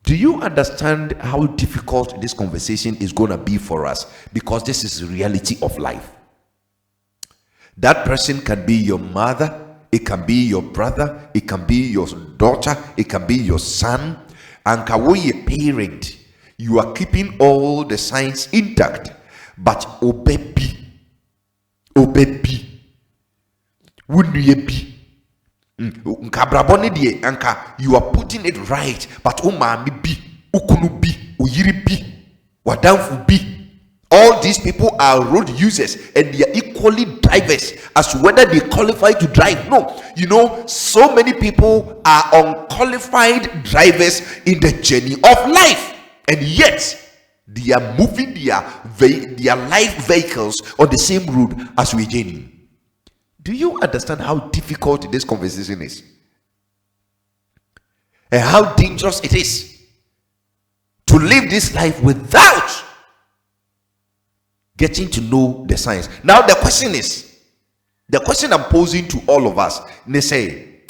Do you understand how difficult this conversation is going to be for us? Because this is the reality of life. That person can be your mother, it can be your brother, it can be your daughter, it can be your son. And kawoye a parent, you are keeping all the signs intact, but obebi, wouldn't you be? Anka, you are putting it right, but umami bi, ukunu bi, uyiri bi, wadanfu bi. All these people are road users and they are equally drivers as to whether they qualify to drive. No, you know, so many people are unqualified drivers in the journey of life, and yet they are moving their life vehicles on the same road as we journey. Do you understand how difficult this conversation is? And how dangerous it is to live this life without getting to know the science. Now the question I'm posing to all of us, they say,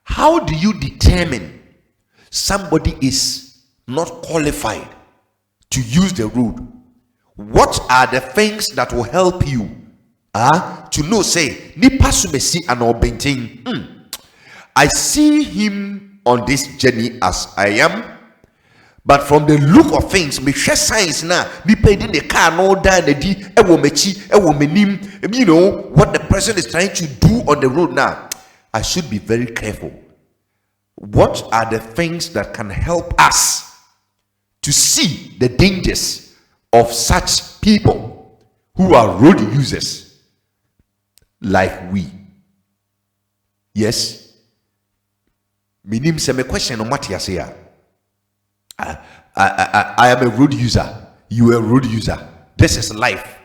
how do you determine somebody is not qualified to use the road? What are the things that will help you to know, say, nipa sumesi and obentin. I see him on this journey as I am, but from the look of things, me share signs now. Depending the car no down the d menim. You know what the person is trying to do on the road now. I should be very careful. What are the things that can help us to see the dangers of such people who are road users like we? Yes. Minim se me question on what you say. I am a road user. You are a road user. This is life.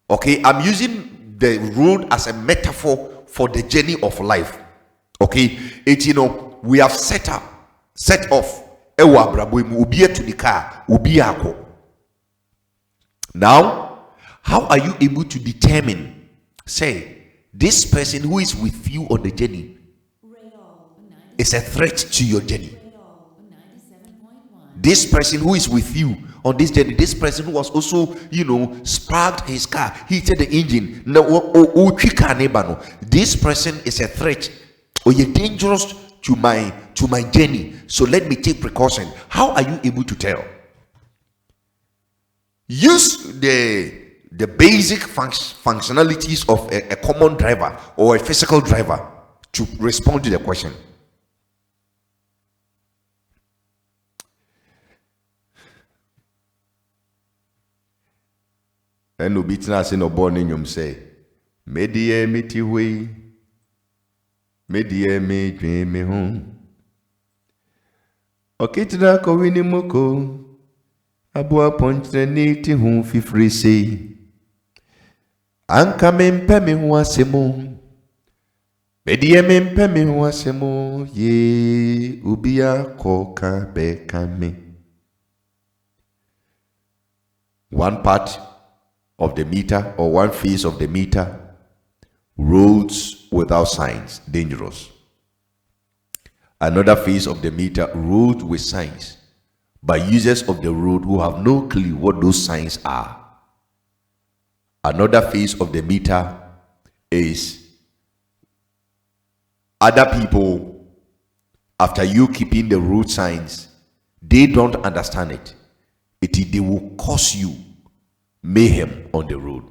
Okay, I'm using the road as a metaphor for the journey of life. Okay, it, you know, we have set off. Ewa brabo mu ubiye to the car, ubiye ako. Now, how are you able to determine, say, this person who is with you on the journey is a threat to your journey? This person who is with you on this journey, this person who was also, you know, sparked his car, heated the engine. This person is a threat or you're dangerous to my journey. So let me take precaution. How are you able to tell? Use the basic functionalities of a common driver or a physical driver to respond to the question. And no bitna se no born in yum say, Medie miti way, medie me dream me home. Okitna ko wini moko, abua pontre niti hum fi free say. Anka mempe me huasemo, medie mempe me huasemo, ye ubia koka beka me. One part of the meter or one phase of the meter, roads without signs, dangerous. Another phase of the meter, road with signs, by users of the road who have no clue what those signs are. Another phase of the meter is other people, after you keeping the road signs, they don't understand it. They will cause you mayhem on the road.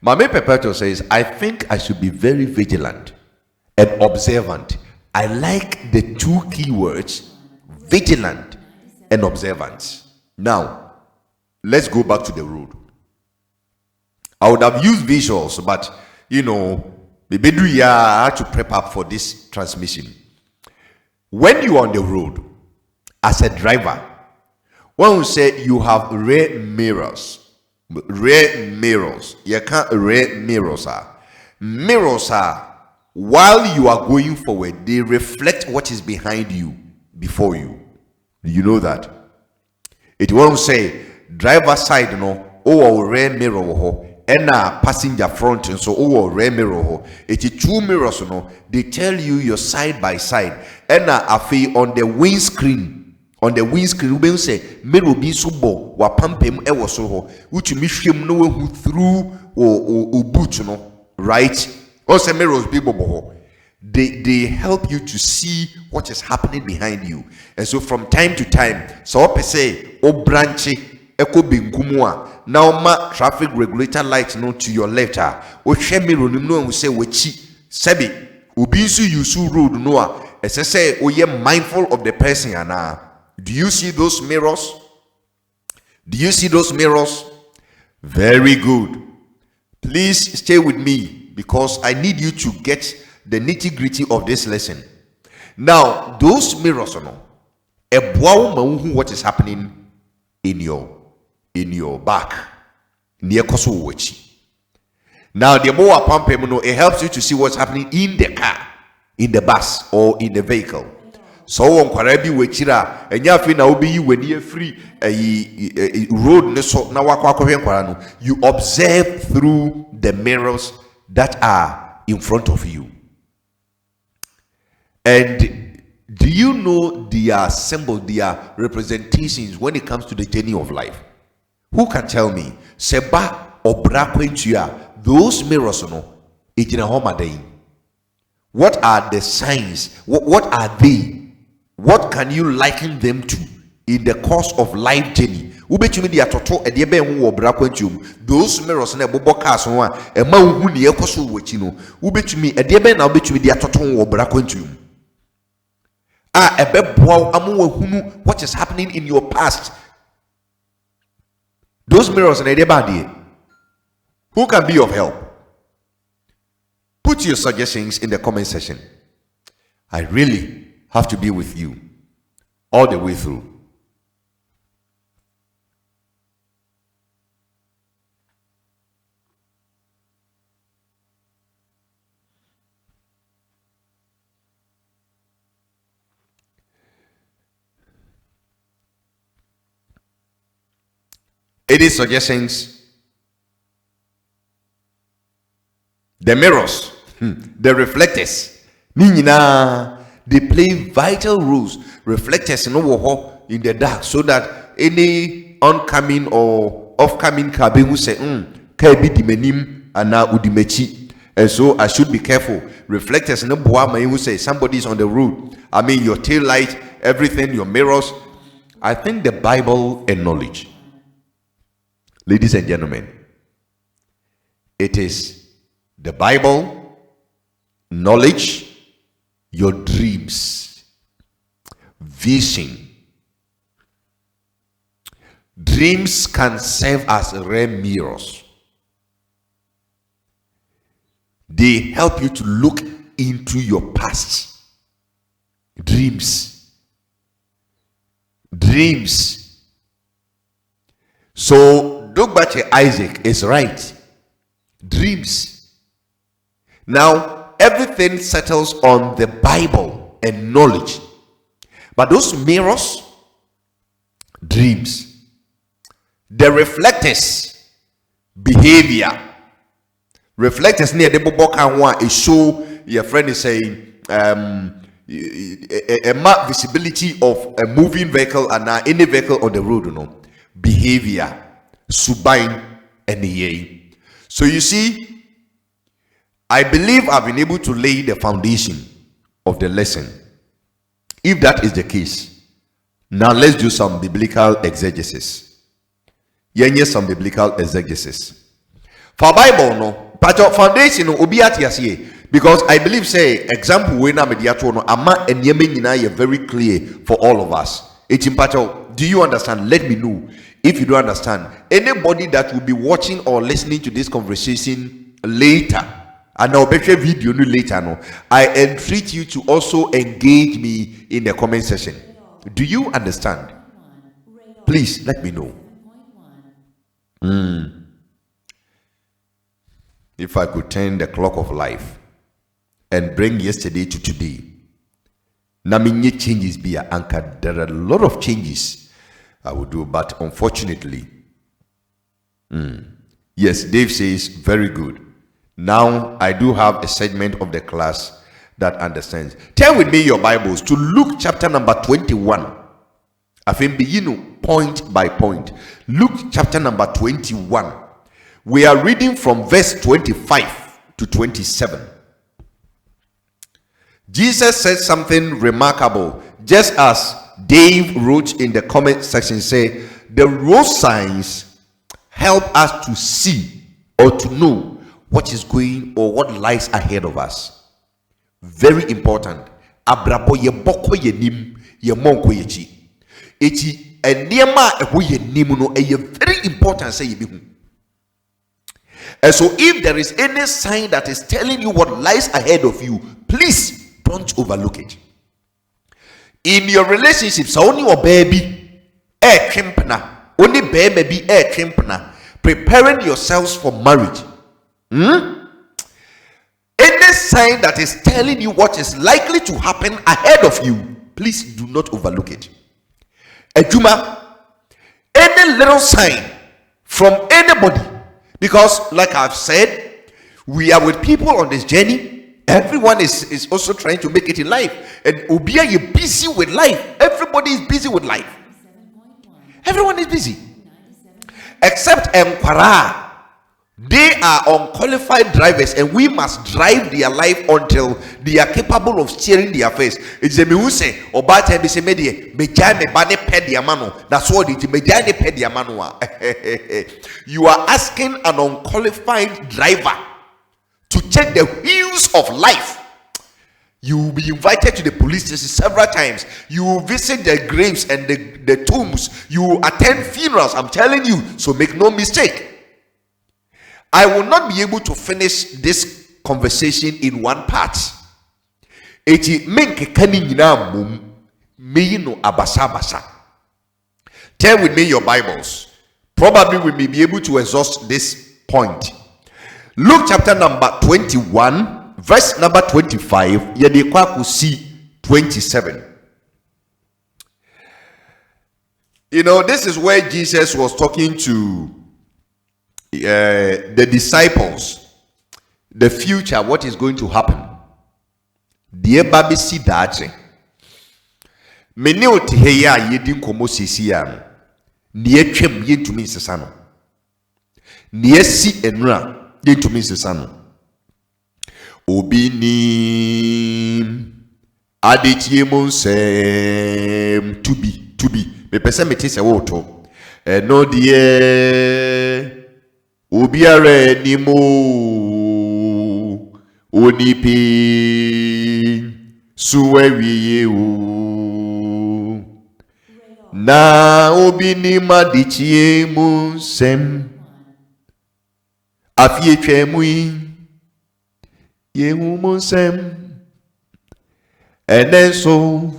Mame Perpetual says, I think I should be very vigilant and observant. I like the two keywords, vigilant and observance. Now, let's go back to the road. I would have used visuals, but you know, Bebedu ya to prep up for this transmission. When you are on the road as a driver, when we say you have rear mirrors, you can't rear mirrors are while you are going forward, they reflect what is behind you before you. You know that. It won't say driver side no rear mirror and passenger front and so rear mirror. It is two mirrors no. They tell you your side by side and on the windscreen. On the windscreen, we say mirror be subo wa pampem ewo so ho which mishim no who through or boot no right. Also mirrors be bobo. They help you to see what is happening behind you. And so from time to time, so per se o branch eko bingumwa now ma traffic regulator light no to your left o hwe mirror no we say wechi sebi obi nso use road no a say o ye mindful of the person ana. Do you see those mirrors? Do you see those mirrors? Very good. Please stay with me because I need you to get the nitty-gritty of this lesson. Now, those mirrors, what is happening in your back. Near Kosowochi. Now, the more pumping, it helps you to see what's happening in the car, in the bus, or in the vehicle. So on kwarabi wechira enya afi na obi when you free road ne so na wakwa kwara no, you observe through the mirrors that are in front of you. And do you know their symbol, their representations when it comes to the journey of life? Who can tell me? Seba obra kwentua, those mirrors no ejina homa dey. What are the signs? What are they? What can you liken them to in the course of life journey? Ubetumi dia toto ediebe hu obra kwentum. Those mirrors na bobo cars ho a ema hu ne ekoso wachi no. Ubetumi ediebe na ubetumi dia toto hu obra kwentum. Ebeboa amu hunu what is happening in your past. Those mirrors na ediebe who can be of help? Put your suggestions in the comment section. I really have to be with you all the way through. Any suggestions? The mirrors, the reflectors, they play vital roles. Reflectors in the dark so that any oncoming or offcoming cabin will say, Kabi dimenim ana udimechi. And so I should be careful. Reflectors in the boama will say somebody is on the road. I mean your tail light, everything, your mirrors. I think the Bible and knowledge. Ladies and gentlemen, it is the Bible, knowledge, your dreams, vision. Dreams can serve as rare mirrors. They help you to look into your past. Dreams. So Dr. Isaac is right. Dreams. Now, everything settles on the Bible and knowledge. But those mirrors, dreams. The reflectors, behavior. Reflectors near the boboka one is show your friend is saying a marked visibility of a moving vehicle and any vehicle on the road, behavior, subain and yay. So you see, I believe I've been able to lay the foundation of the lesson. If that is the case, now let's do some biblical exegesis. Some biblical exegesis. For Bible, no, but your foundation will be at yes, because I believe, say, example, when I'm mediator, ama and yemen very clear for all of us. It's important. Do you understand? Let me know if you don't understand. Anybody that will be watching or listening to this conversation later, and I'll bet you video no later. No, I entreat you to also engage me in the comment section. Do you understand? Please let me know. If I could turn the clock of life and bring yesterday to today, na minye changes be anchored. There are a lot of changes I would do, but unfortunately, yes, Dave says very good. Now I do have a segment of the class that understands. Turn with me your Bibles to Luke chapter number 21. I think begin point by point. Luke chapter number 21. We are reading from verse 25 to 27. Jesus said something remarkable, just as Dave wrote in the comment section, say the road signs help us to see or to know what is going or what lies ahead of us. Very important. Abrabo ye boko ye nim ye monko ye chi. Eti enema eho ye nim no eye very important say ye bi. And so if there is any sign that is telling you what lies ahead of you, please don't overlook it. In your relationships, only your baby, only baby, preparing yourselves for marriage. Any sign that is telling you what is likely to happen ahead of you, please do not overlook it. Ejuma, any little sign from anybody, because like I've said, we are with people on this journey. Everyone is also trying to make it in life, and Obia, you're busy with life. Everybody is busy with life. Everyone is busy except Mkwara. They are unqualified drivers, and we must drive their life until they are capable of steering their affairs. It's a me say obata be say medie me jai me bane pedia mano. That's what it me jai ne pedia mano. You are asking an unqualified driver to check the wheels of life. You will be invited to the police station several times. You will visit the graves and the tombs. You will attend funerals. I'm telling you, so make no mistake. I will not be able to finish this conversation in one part. Eti menke kani nyina mum meyi no abasa abasa. Turn with me your Bibles. Probably we may be able to exhaust this point. Luke chapter number 21, verse number 25, yedekwa kusi 27. You know, this is where Jesus was talking to the disciples, the future, what is going to happen. Dear baby, see that. Many of heya yedin komo sisiya niye twem yentumi nsesano niye si enra yentumi nsesano obi ni adichie mo nsem to be me pese me tese wo to no die obi are ni mo onipi suwewiye o na obi ni madichie mo nsem afie twemu yehu mo nsem enenso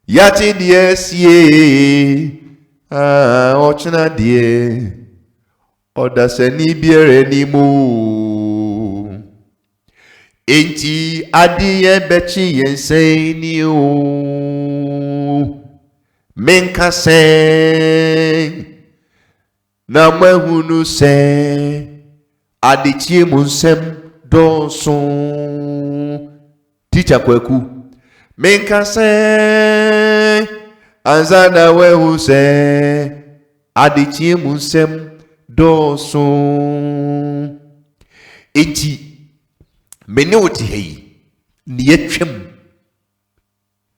yati die sie ochina die odaseni biere ni mo enti adie bechi yensen ni o menka se na mahunu se adichie mo nsem donso teacher kwaku menka se anzana wehu se adichie mo nsem donso eti mene oti hei ni yetwem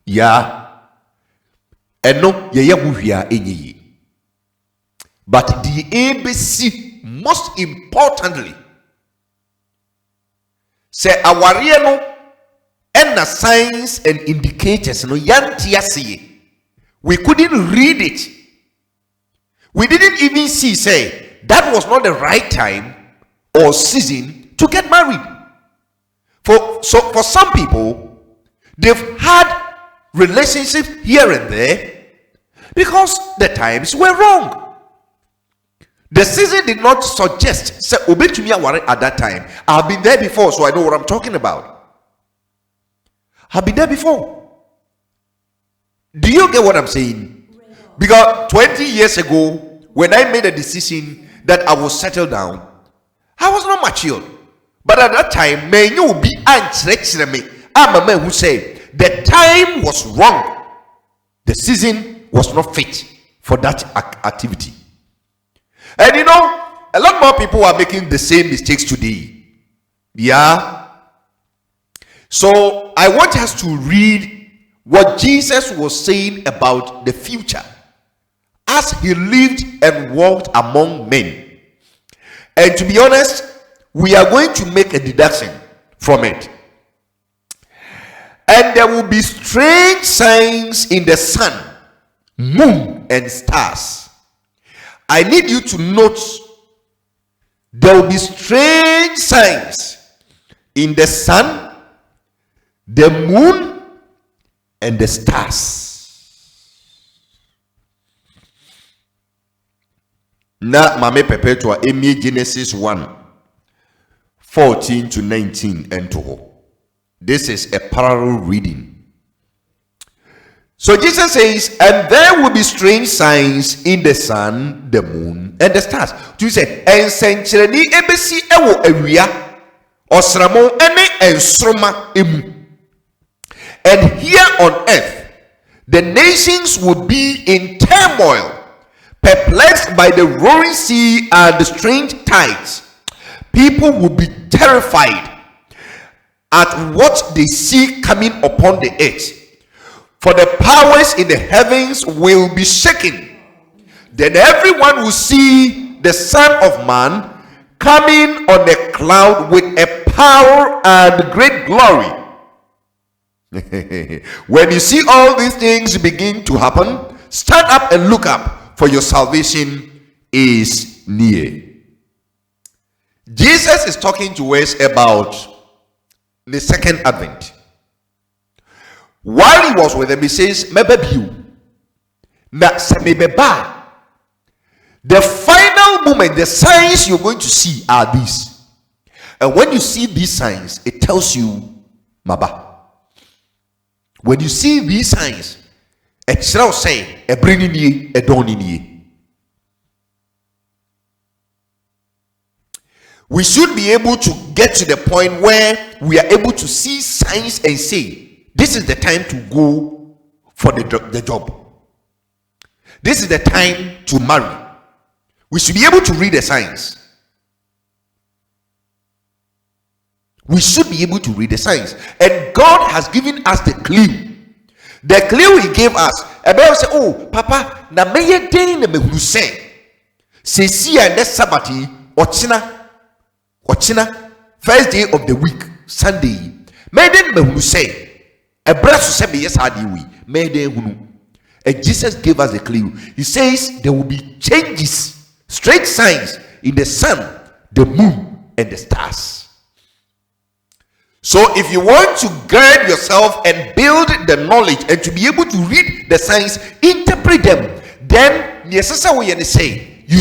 ya eno ye hwia enyi. But the ABC, most importantly, say aware no and the signs and indicators no yantiase. We couldn't read it. We didn't even see, say, that was not the right time or season to get married. For some people, they've had relationships here and there because the times were wrong. The season did not suggest say obetumi aware at that time. I've been there before, so I know what I'm talking about. I've been there before. Do you get what I'm saying? Because 20 years ago, when I made a decision that I will settle down, I was not mature. But at that time, may you be me. I'm a man who said the time was wrong. The season was not fit for that activity. And you know, a lot more people are making the same mistakes today. Yeah. So I want us to read what Jesus was saying about the future as he lived and walked among men. And to be honest, we are going to make a deduction from it. And there will be strange signs in the sun, moon, and stars. I need you to note there will be strange signs in the sun, the moon, and the stars. Na mame perpetua emi Genesis 1:14 to 19 and to. This is a parallel reading. So Jesus says, and there will be strange signs in the sun, the moon, and the stars. You say, and senchireni ebesi ewo ewia osramo ene ensroma emu. And here on earth, the nations will be in turmoil, perplexed by the roaring sea and the strange tides. People will be terrified at what they see coming upon the earth. For the powers in the heavens will be shaken. Then everyone will see the Son of Man coming on a cloud with a power and great glory. When you see all these things begin to happen, stand up and look up, for your salvation is near. Jesus is talking to us about the second advent. While he was with them, he says, the final moment, the signs you're going to see are these. And when you see these signs, it tells you, Maba. When you see these signs, it shall say, a bringing ye, a dawning ye. We should be able to get to the point where we are able to see signs and say, this is the time to go for the job. This is the time to marry. We should be able to read the signs. We should be able to read the signs. And God has given us the clue. The clue he gave us. About say, oh, Papa, na meye day na mehunu say. Say see next Sabbath, ochina, first day of the week, Sunday. May then mehunu say. A brother said, yes, I do. And Jesus gave us a clue. He says there will be changes, strange signs in the sun, the moon, and the stars. So if you want to guide yourself and build the knowledge and to be able to read the signs, interpret them, then you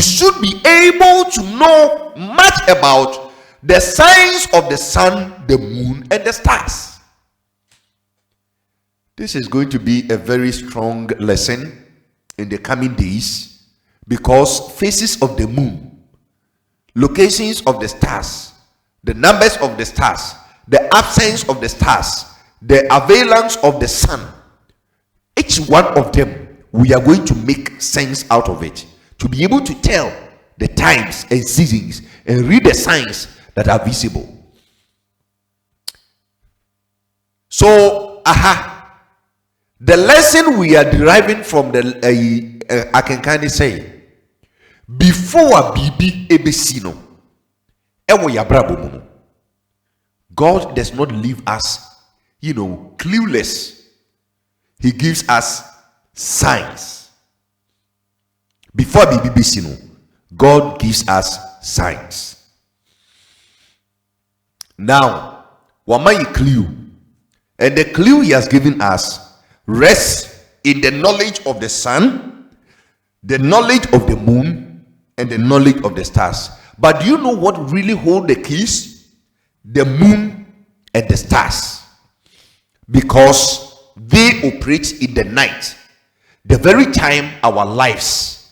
should be able to know much about the signs of the sun, the moon, and the stars. This is going to be a very strong lesson in the coming days, because phases of the moon, locations of the stars, the numbers of the stars, the absence of the stars, the availance of the sun, each one of them, we are going to make sense out of it, to be able to tell the times and seasons and read the signs that are visible. So, the lesson we are deriving from the I can kind of say, before bibi ebesino ewo yabrabo muno, God does not leave us clueless. He gives us signs. Before bibi ebesino, God gives us signs. Now Wama clue. And the clue he has given us rests in the knowledge of the sun, the knowledge of the moon, and the knowledge of the stars. But do you know what really hold the keys? The moon and the stars. Because they operate in the night, the very time our lives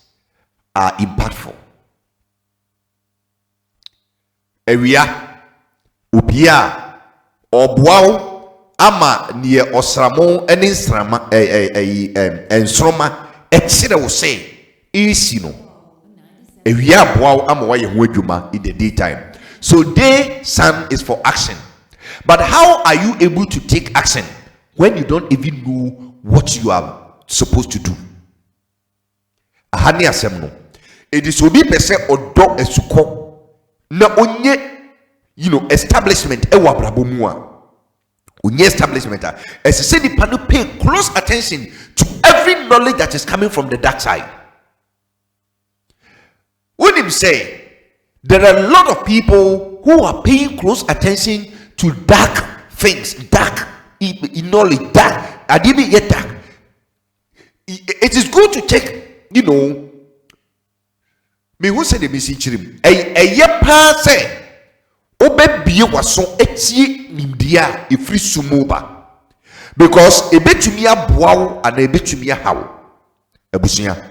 are impactful. Ewia, upia, obuao, ama niye osramo eni nsrama ensroma echire wo say isi no. Ewia buao ama wa ye ho adwuma in the daytime. So day sun is for action. But how are you able to take action when you don't even know what you are supposed to do? Ahani asem no. It is obi pese odo esuko na onye establishment e wa brabo mu a. Onye establishment a. As say the panel pay close attention to every knowledge that is coming from the dark side. When him say there are a lot of people who are paying close attention to dark things, dark knowledge, dark. I didn't get dark. It is good to take, me who said the missing chrim. A yepa say, Obe wason eti nimdia a free sumoba. Because a bit to me a bow and a bit to me a how. A bushia.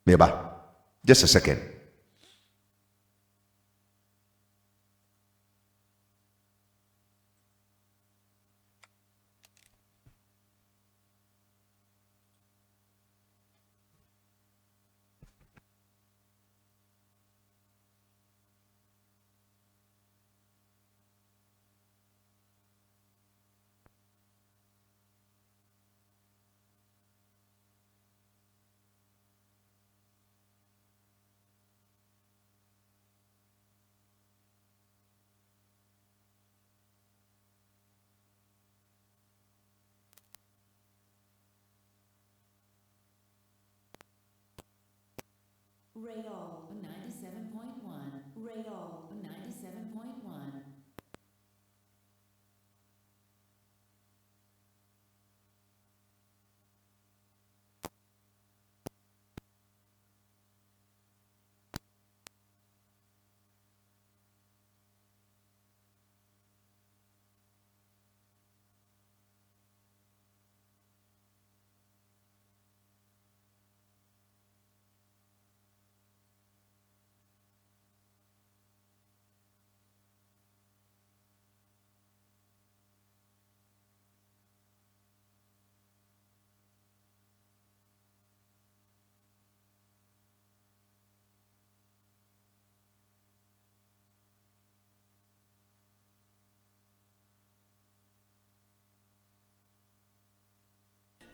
Meba. Just a second. Rayol 97.1. Rayol 97.1.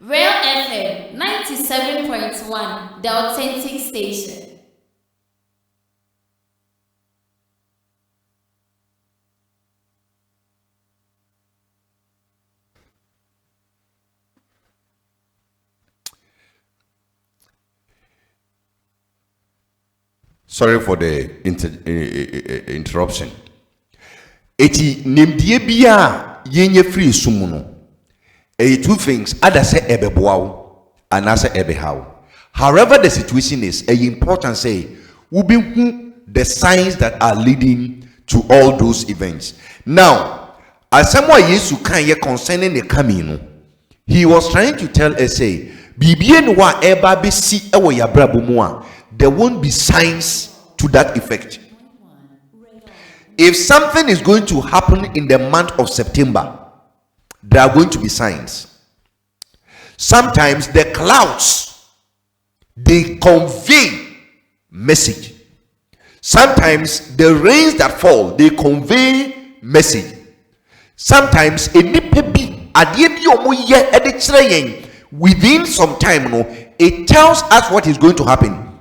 Real FM 97.1, the authentic station. Sorry for the interruption. Eti nimdie bia yenye free sumuno. Two things, either say ebeboao and say ebehow. However the situation is, important say will be the signs that are leading to all those events. Now, as someone Yesu kan ye concerning the coming, he was trying to tell us say, Bibien wa eba be si ewo ya brabo mu a, there won't be signs to that effect. If something is going to happen in the month of September, there are going to be signs. Sometimes the clouds, they convey message. Sometimes the rains that fall, they convey message. Sometimes within some time, it tells us what is going to happen.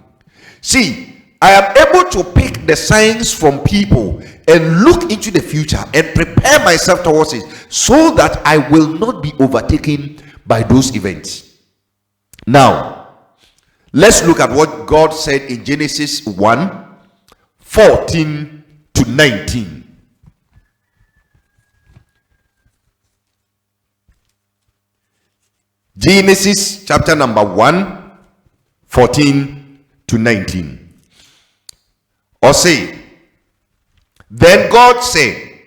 See, I am able to pick the signs from people and look into the future and prepare myself towards it so that I will not be overtaken by those events. Now, let's look at what God said in Genesis 1:14 to 19. Genesis chapter number 1, 14 to 19. Or say, then God said,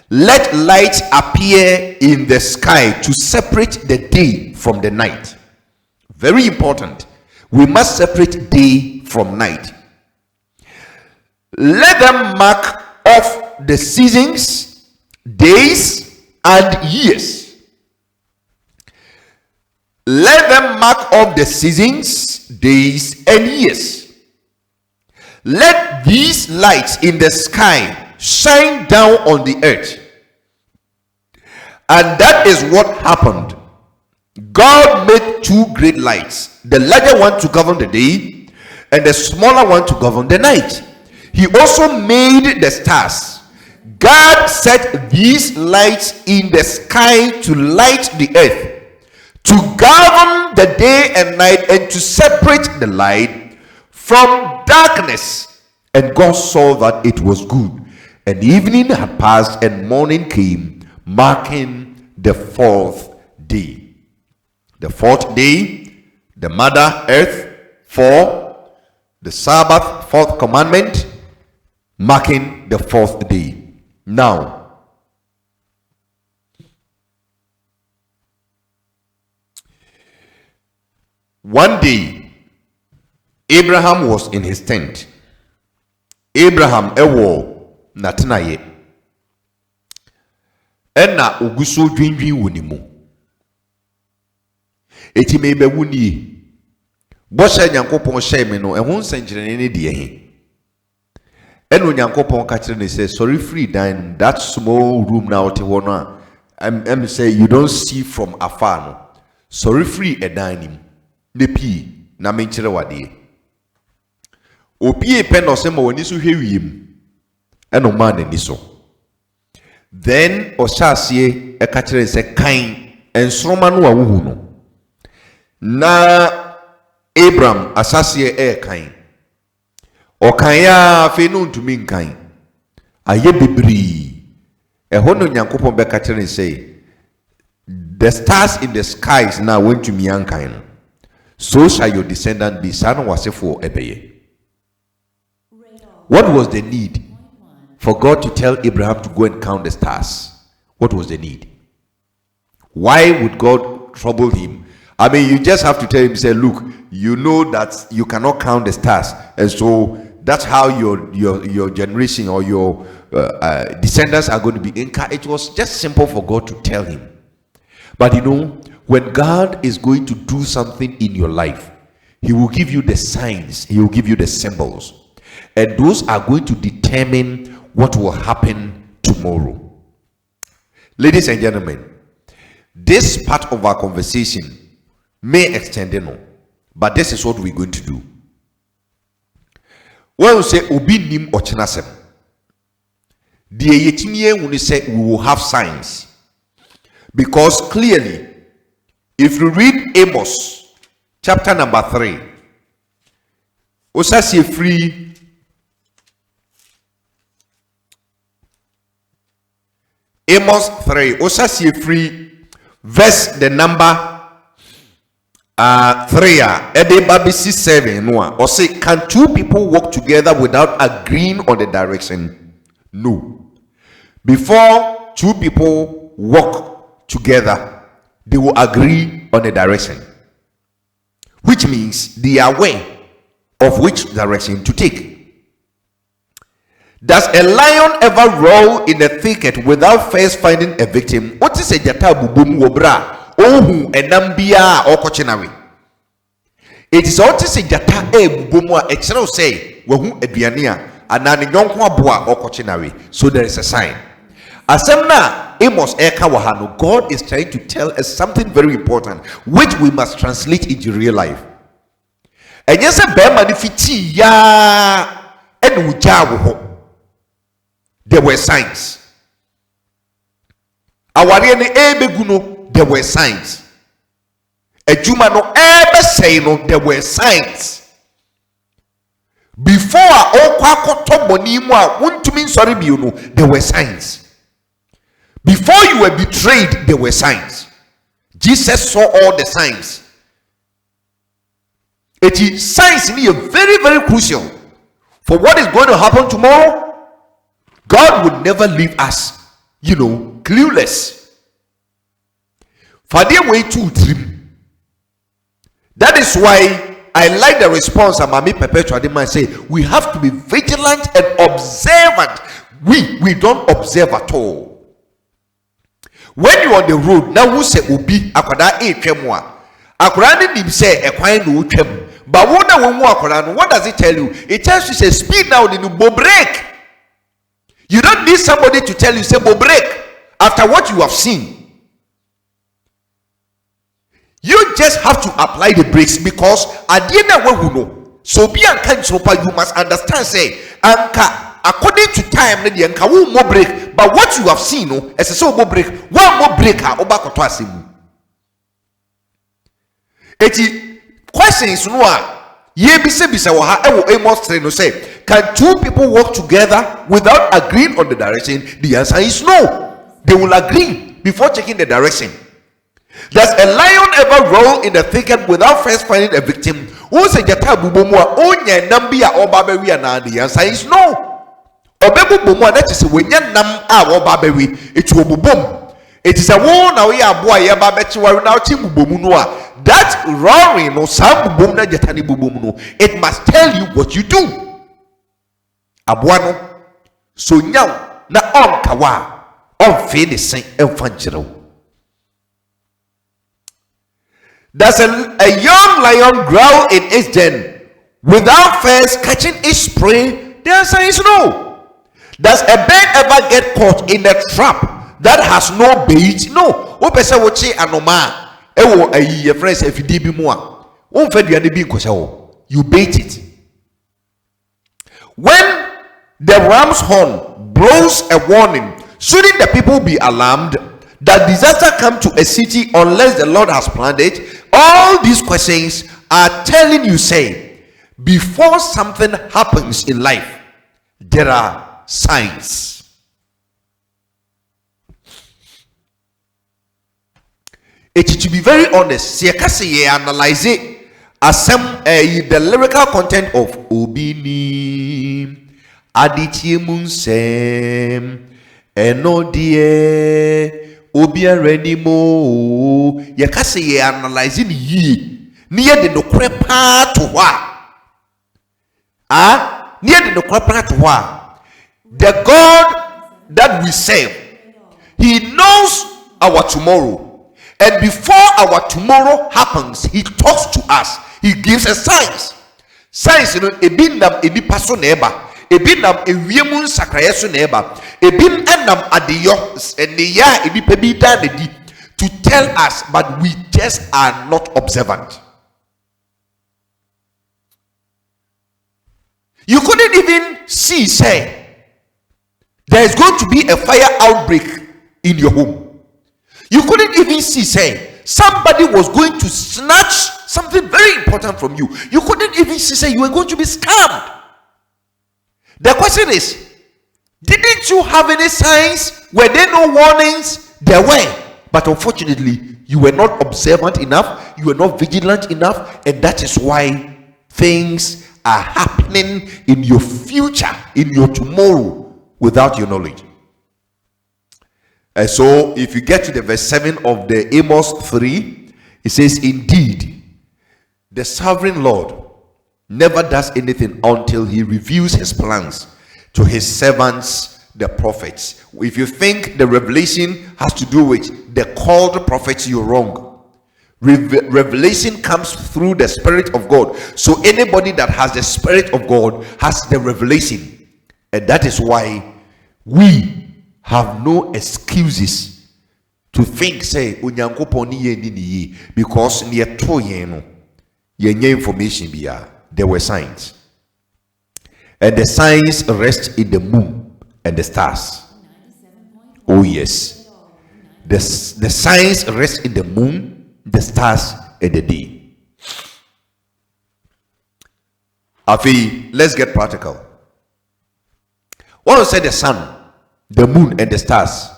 let light appear in the sky to separate the day from the night. Very important. We must separate day from night. Let them mark off the seasons, days, and years. Let them mark off the seasons, days, and years. Let these lights in the sky shine down on the earth. And that is what happened. God made two great lights, the larger one to govern the day and the smaller one to govern the night. He also made the stars. God set these lights in the sky to light the earth, to govern the day and night, and to separate the light from darkness. And God saw that it was good. And evening had passed and morning came, marking the fourth day. The fourth day, the mother earth, 4, the Sabbath, fourth commandment, marking the fourth day. Now, one day, Abraham was in his tent. Abraham ewo natinaye. Ena oguso dwindwin wonimu. Eti mebe wuni. Bosha Nyankopon hye me no ehun senkyerene ne de he. Eno Nyankopon ka kire ne say sorry free dine that small room now te ho no I'm say you don't see from afar no. Sorry free a dining. Ne pi na me kire wade. Opie pe no se ma woni so hwewiem. Eno man ni so. Then Osasie e ka kire say kan ensroma no awuhu no. Na Abraham asasie e kan. Okanya fe no ntumi nkan. Aye bebri. Eho no Nyankopon be ka kire say the stars in the skies now went to miankan. So shall your descendant be. Son wasefo ebeye. What was the need for God to tell Abraham to go and count the stars? What was the need? Why would God trouble him? I mean, you just have to tell him, say, look, you know that you cannot count the stars, and so that's how your generation or your descendants are going to be. It was just simple for God to tell him. But you know, when God is going to do something in your life, He will give you the signs, He will give you the symbols, and those are going to determine what will happen tomorrow. Ladies and gentlemen, this part of our conversation may extend, but this is what we're going to do. When we say obi nim ochenasem, the yetimiye when we say we will have signs, because clearly, if you read Amos chapter number 3, osasi free. Amos 3, osasi free verse the number 3 ede babisi 7 no or say, can two people walk together without agreeing on the direction? No. Before two people walk together, they will agree on the direction, which means they are aware of which direction to take. Does a lion ever roll in a thicket without first finding a victim? What is a jata bubum wobra? Ohu enambia okochenawe. It is what is a jata bubumwa echero say wahu eduania anani nyonko aboa okochenawe. So there is a sign. Asemna Amos eka wahano. God is trying to tell us something very important, which we must translate into real life. And yes, a bear manifiti ya and ujawo. There were signs. Awariene ebeguno, there were signs. Ejumano ebe sayino, there were signs. Before okwakoto monimwa untumin sorry biuno, there were signs. Before you were betrayed, there were signs. Jesus saw all the signs. It is signs are very, very crucial for what is going to happen tomorrow. God would never leave us, clueless. That is why I like the response Amami Perpetual Adema say we have to be vigilant and observant. We don't observe at all. When you on the road, now who say Obi akwada e twemwa. Akwada ni say ekwan no twem. But what does it tell you? It tells you say speed now the bo break. You don't need somebody to tell you say bo break after what you have seen. You just have to apply the brakes because at the end of we know. So be you must understand say anka according to time the anka wo mo break, but what you have seen no as so mo break one more break oba koto asemu. Eti questions no ye bisa wo ha e Amos 3 no say can two people work together without agreeing on the direction? The answer is no. They will agree before checking the direction. Does a lion ever roll in the thicket without first finding a victim? Who say jata bubomwa onya nambia obabewi na? The answer is no. Obebu bomwa that is when yan nam a obabewi it will bubom. It is a war now we are boy yababechi wari now tim bubomunwa. That roaring no sam bubom na jatani bubomno. It must tell you what you do. Abuano so nyaw na on kawa on fe the same enfanchiro. Does a young lion growl in its den without first catching its prey? The answer is no. Does a bird ever get caught in a trap that has no bait? No. You bait it. When the ram's horn blows a warning, shouldn't the people be alarmed that disaster come to a city unless the Lord has planned it? All these questions are telling you, say, before something happens in life, there are signs. To be very honest, analyze it as the lyrical content of Obini Adityemunsem Enodie Obia renimo yakase ye analyzing ye near the no crepa to wa near the no crepa to wa. The God that we serve, he knows our tomorrow, and before our tomorrow happens, he talks to us. He gives us signs. Signs, ebinam ebi paso neba. Ebinam ewiemun sakrayeso neba. Ebin enam adiyo eniya ebi pebida dedi to tell us, but we just are not observant. You couldn't even see, say, there is going to be a fire outbreak in your home. You couldn't even see, say, somebody was going to snatch something very important from you. You couldn't even see, say, you were going to be scammed. The question is, didn't you have any signs? Were there no warnings? There were. But unfortunately, you were not observant enough. You were not vigilant enough. And that is why things are happening in your future, in your tomorrow, without your knowledge. And so, if you get to the verse 7 of the Amos 3, it says, indeed, the sovereign Lord never does anything until he reveals his plans to his servants, the prophets. If you think the revelation has to do with the called prophets, you're wrong. Revelation comes through the Spirit of God. So anybody that has the Spirit of God has the revelation. And that is why we have no excuses to think, say, because information there were signs. And the signs rest in the moon and the stars. Oh yes. The signs rest in the moon, the stars, and the day. Afi, let's get practical. What I say the sun, the moon, and the stars,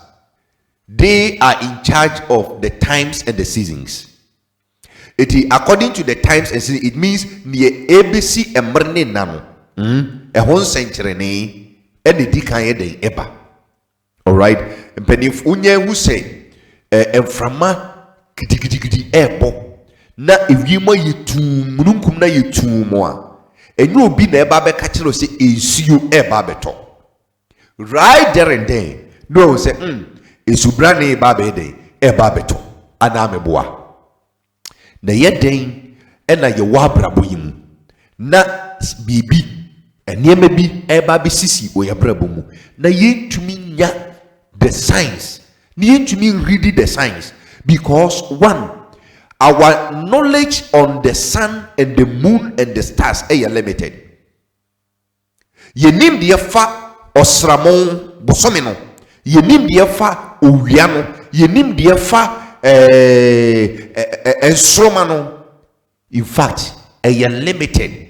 they are in charge of the times and the seasons. It is according to the times and seasons. It means near ABC emrne nano. A whole century ne any dikaye de eba. All right. And if unye who say emframa kitikiti ebo na ewiema yetu mununkum na yetu mo a enyo obi na eba be ka kire say ensuo eba beto. Right there and then no say esubra ne eba be de eba beto ana meboa. Na yeden ena ye wa brabo yimu na bibi enema bi eba be sisi o ye brabo mu na yentumi nya the signs na yentumi read the signs because one, our knowledge on the sun and the moon and the stars are limited. Yenim de fa osramon bosomino, yenim de fa owiano, yenim de fa ensromano. In fact, are limited.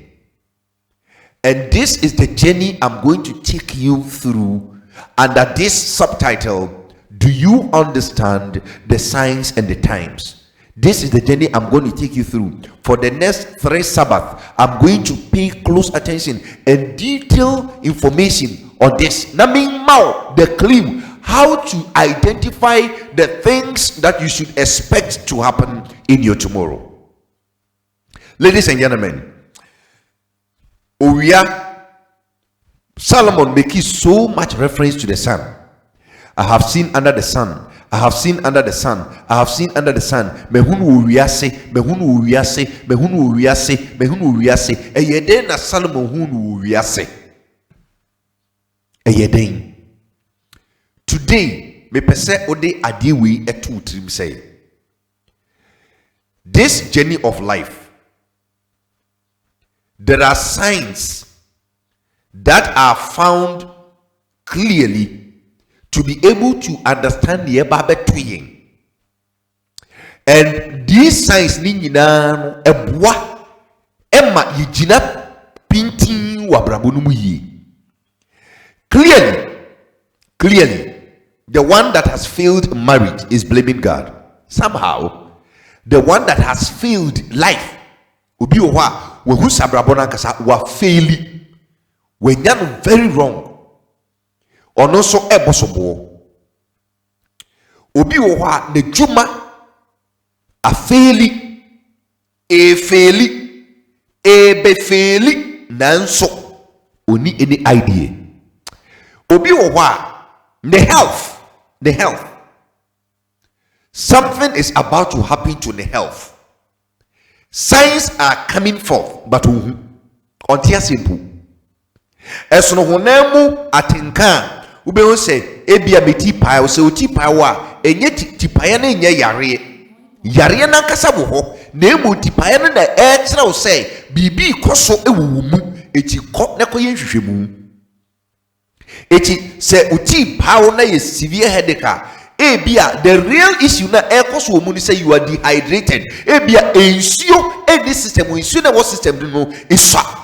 And this is the journey I'm going to take you through under this subtitle, Do You Understand the Signs and the Times? This is the journey I'm going to take you through. For the next 3 Sabbaths, I'm going to pay close attention and detailed information on this. Naming Mao, the clue, how to identify the things that you should expect to happen in your tomorrow. Ladies and gentlemen, Solomon makes so much reference to the sun. I have seen under the sun. I have seen under the sun. I have seen under the sun. Mehunu wiase, mehunu wiase, mehunu wiase, mehunu wiase. Eyeden na Solomon hunu wiase. Eyeden. Today, me pese ode adiwi etu trim say. This journey of life, there are signs that are found clearly to be able to understand the Bible twin. And these signs nina ebwa emma yijina pinti wa brabonumu yi. Clearly, the one that has failed marriage is blaming God. Somehow, the one that has failed life, obi owa we hu sabrabona kasa wa faili. When you're very wrong, or no so ebosobo. Obi owa ne juma a faili, e be faili nanso oni any idea. Obi owa the health. Something is about to happen to the health. Signs are coming forth, but until simple. Esono honemu atinka ube ho se ebia beti pai o se oti pai wa enye ti pai na enye yare na nkasa bo ho na emu ti pai na e kire o se bibi koso ewuwu mu eti ko ne ko yenhwehwemu eti se oti pai na ye severe headache ebia the real issue na e koso mu ni say you are dehydrated ebia ensuo any system ensuo na what system no isa.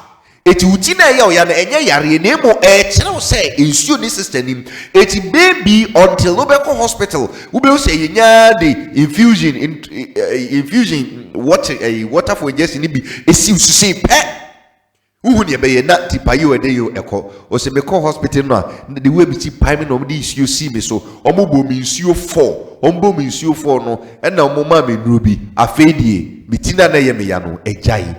Eti utina ya oya na enye yare na emo kire o say ensuo ni system nim eti baby until no be go hospital we be say yenya the infusion water for just ni bi esi ususi pe uhu ne be ye na tipa yi wede yo eko o se me go hospital no the way bi ti pai me no di isuo si me so omo bo mi isuo 4 no e na omo ma me nuro bi afedie bitina na ye me ya no ejai.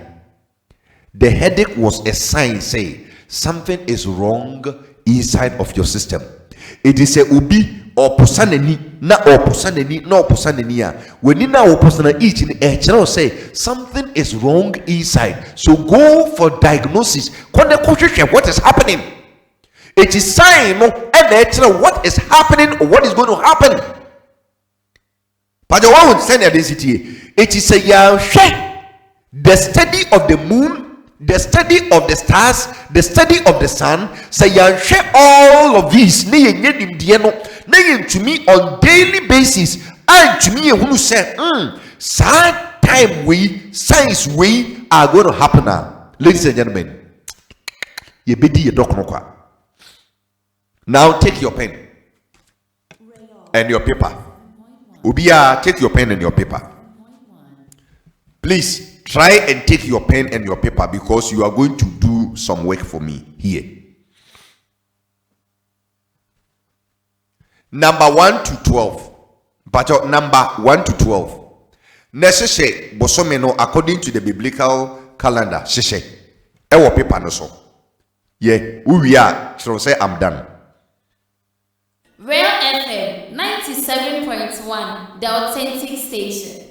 The headache was a sign say something is wrong inside of your system. It is a ubi or posanani na or posanani no posanani ya. When you now posana each in a channel say something is wrong inside. So go for diagnosis. What is happening? It is sign and what is happening or what is going to happen. But the one would send a density. It is a the study of the moon, the study of the stars, the study of the sun. Say share all of these. To me on daily basis. And to me who say, sad time we, science we are going to happen now. Ladies and gentlemen, you bedi your doc. Now take your pen and your paper. Obia, take your pen and your paper. Please try and take your pen and your paper because you are going to do some work for me here. Number 1 to 12. But number 1 to 12. Necessary bosomeno according to the biblical calendar. Sheshe. Ewo paper no so. Yeah, we are. So say I'm done. Real FM 97.1, the authentic station.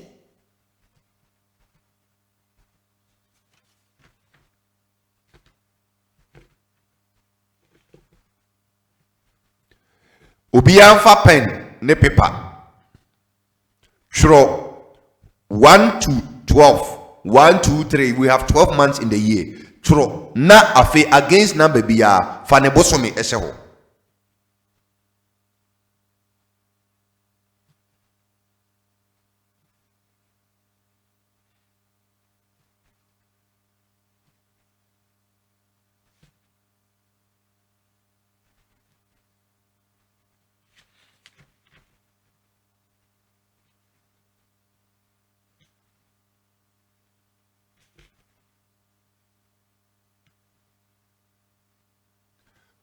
Obian fa pen ne paper. Shro 1 to 12. 1, 2, 3. We have 12 months in the year. Shro na afe against number biya fa ne bosomi eseho.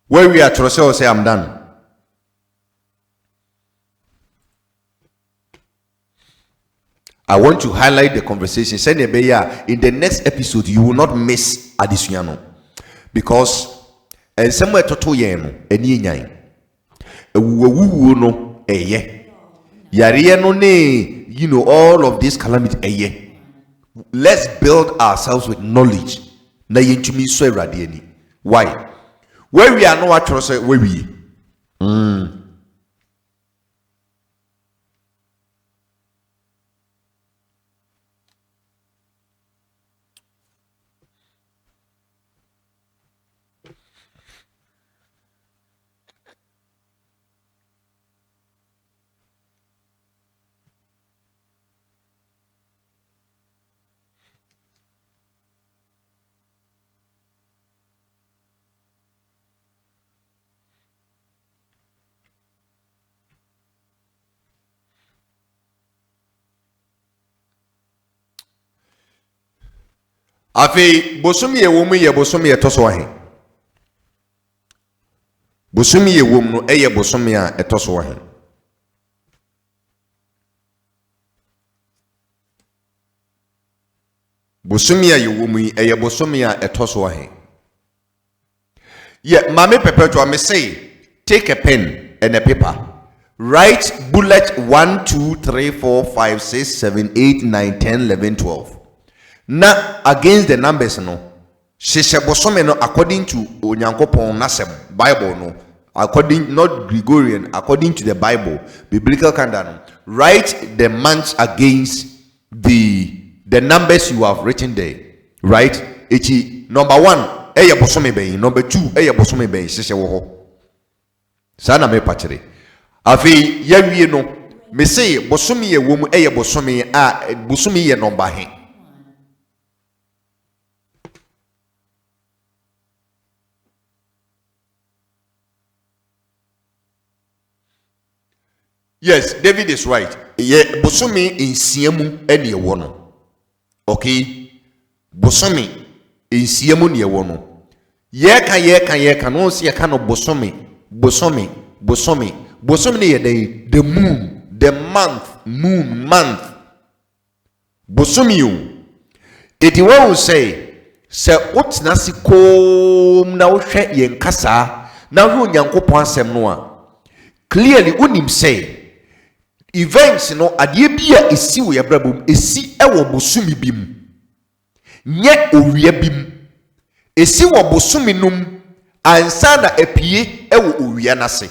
Where we are to say I'm done. I want to highlight the conversation. Send a bear in the next episode. You will not miss Adisuano because and somewhere to yeno any nine. No eye. Yare no ne. You know all of this calamity eye. Let's build ourselves with knowledge. Na yintumi so radiani. Why? Where we are no actually where we. Afi bosomi ye womu ye bosomi ye toso ahe. Bosomi ye womu no eye bosomi a etoso ahe. Bosomi ye womu eye bosomi a etoso ahe. Yeah, mame perpetua me say take a pen and a paper. Write bullet 1, 2, 3, 4, 5, 6, 7, 8, 9, 10, 11, 12. Na against the numbers no sheshe bosome no according to onyankopon nasem Bible no according not Gregorian according to the Bible biblical calendar no, write the months against the numbers you have written there, right? Echi number 1 eye bosome ben, number 2 eye bosome ben sheshe wo ho sana me pachire afi yawie no me say bosome ye wo mu eye bosome a bosome ye number he. Yes, David is right. Ye bosomi insiemu eni ewono. Okay? Bosomi insiemu ni ewono. Ye kan no si ye kan no bosomi ni ye the moon, the month. Bosomi you. Eti wa say se otna si kom na wo hwe ye nkasa na wo Nyankopon asem no a clearly unim say events no adie bia esi wo yabrabom esi ewo bosumi bim nye owia bim esi wo bosumi num ansa na apie ewo owia nase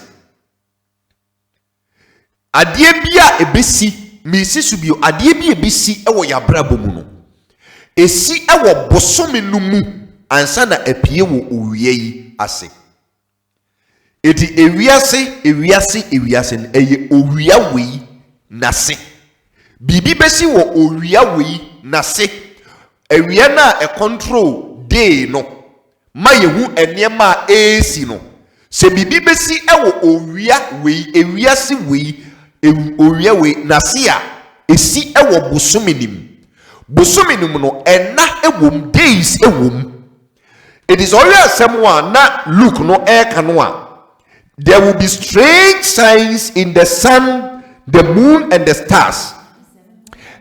adie bia ebesi mesi subio adie bia ebesi ewo yabrabom no esi ewo bosumi num ansa na apie wo owia yi ase. Eti ewiase eye owia wei nase bibi besi wo owia wei nase ewia na e control day no ma yehu enema esi no se bibi besi ewo owia wei ewiase wei owie we nasia esi ewo bosominim no ena ewom days ewom. It is always someone na look no kanoa. There will be strange signs in the sun, the moon, and the stars.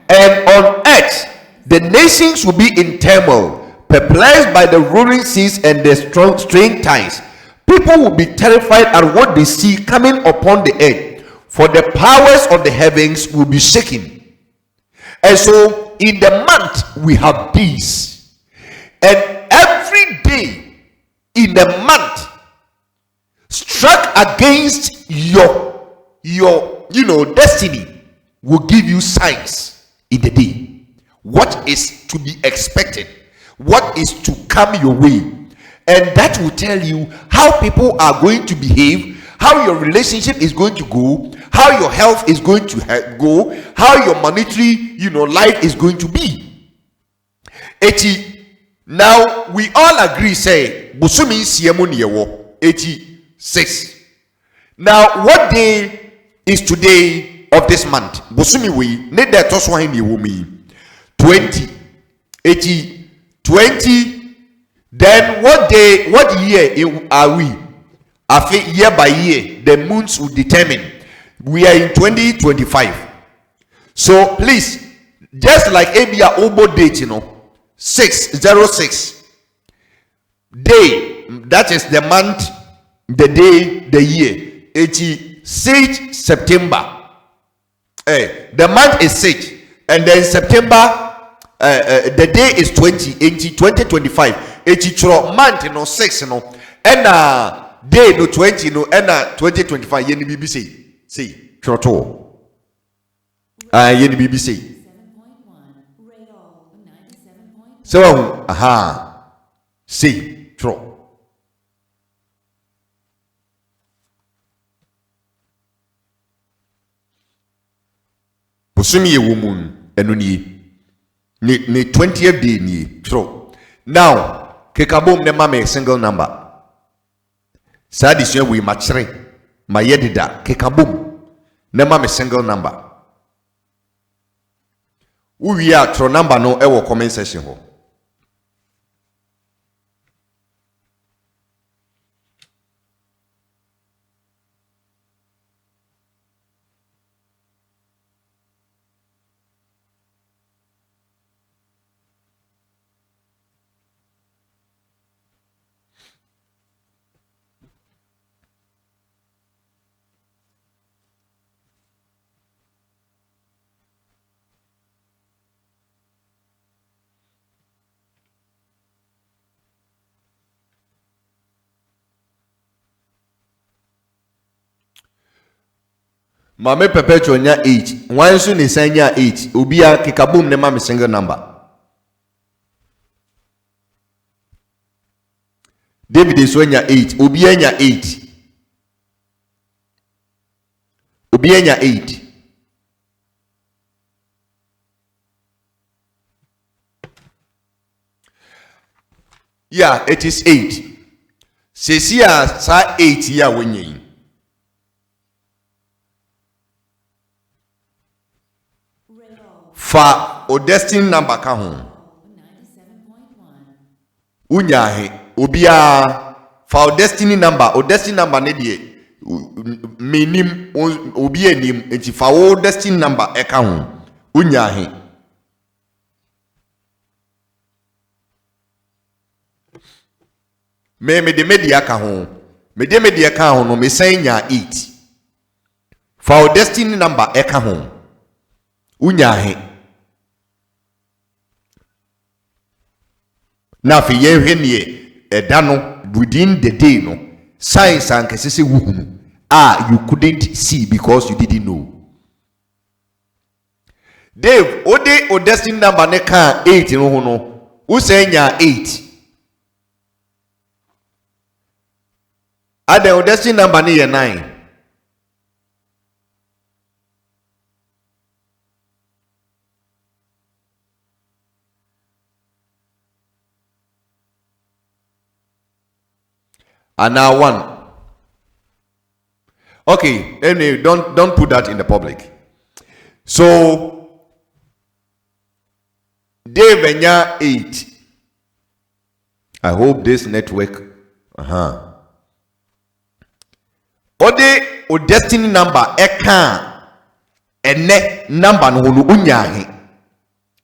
And on earth, the nations will be in turmoil, perplexed by the roaring seas and the strange tides. People will be terrified at what they see coming upon the earth, for the powers of the heavens will be shaken. And so, in the month, we have days. And every day in the month, struck against your destiny, will give you signs in the day. What is to be expected, what is to come your way, and that will tell you how people are going to behave, how your relationship is going to go, how your health is going to go, how your monetary life is going to be. Now we all agree, say Busumi Siemoniyewo 86. Now what day is today of this month? Busumi we need that to swine me 20 20. Then what day, what year are we? Year by year, the months will determine. We are in 2025. So please, just like ABA Obo date, 606 day, that is the month, the day, the year. 6 September. The month is 6, and then September. The day is 2025. Month 6 and day 20 and 2025. Yeni BBC say troto. Yeni BBC. So see tro. Busumi ye woman enuni. Ni 20th day ni true. Now kekabom ne mama single number. Sadiswe we machre mayedida kekabom ne mama single number. We are true number no ewo comment section ho. Mame perpetual nya 8. One soon is nya 8. Ubia kikabum ne mame single number. David is nya 8. Ubia nya 8. Ubia nya 8. Yeah, it is 8. Sesia sa 8 ya wenye. Fa o destiny number ka ho 97.1 unyahe obia fa o destiny number ne de menim obi anim enti fa o destiny number e ka ho unyahe me de media ka ho me de media ka ho no me san nya 8 fa o destiny number e ka ho unyahe na fi ye hwenie eda no within the day no science and kesese wuhunu you couldn't see because you didn't know. Dave ode o destiny number ne ka 8 no ho no wo say nya 8 ade o destiny number ne ye 9. And now 1. Okay, anyway, don't put that in the public. So Dave enya 8. I hope this network. Ode o destiny number eka ene number no honu unyahe.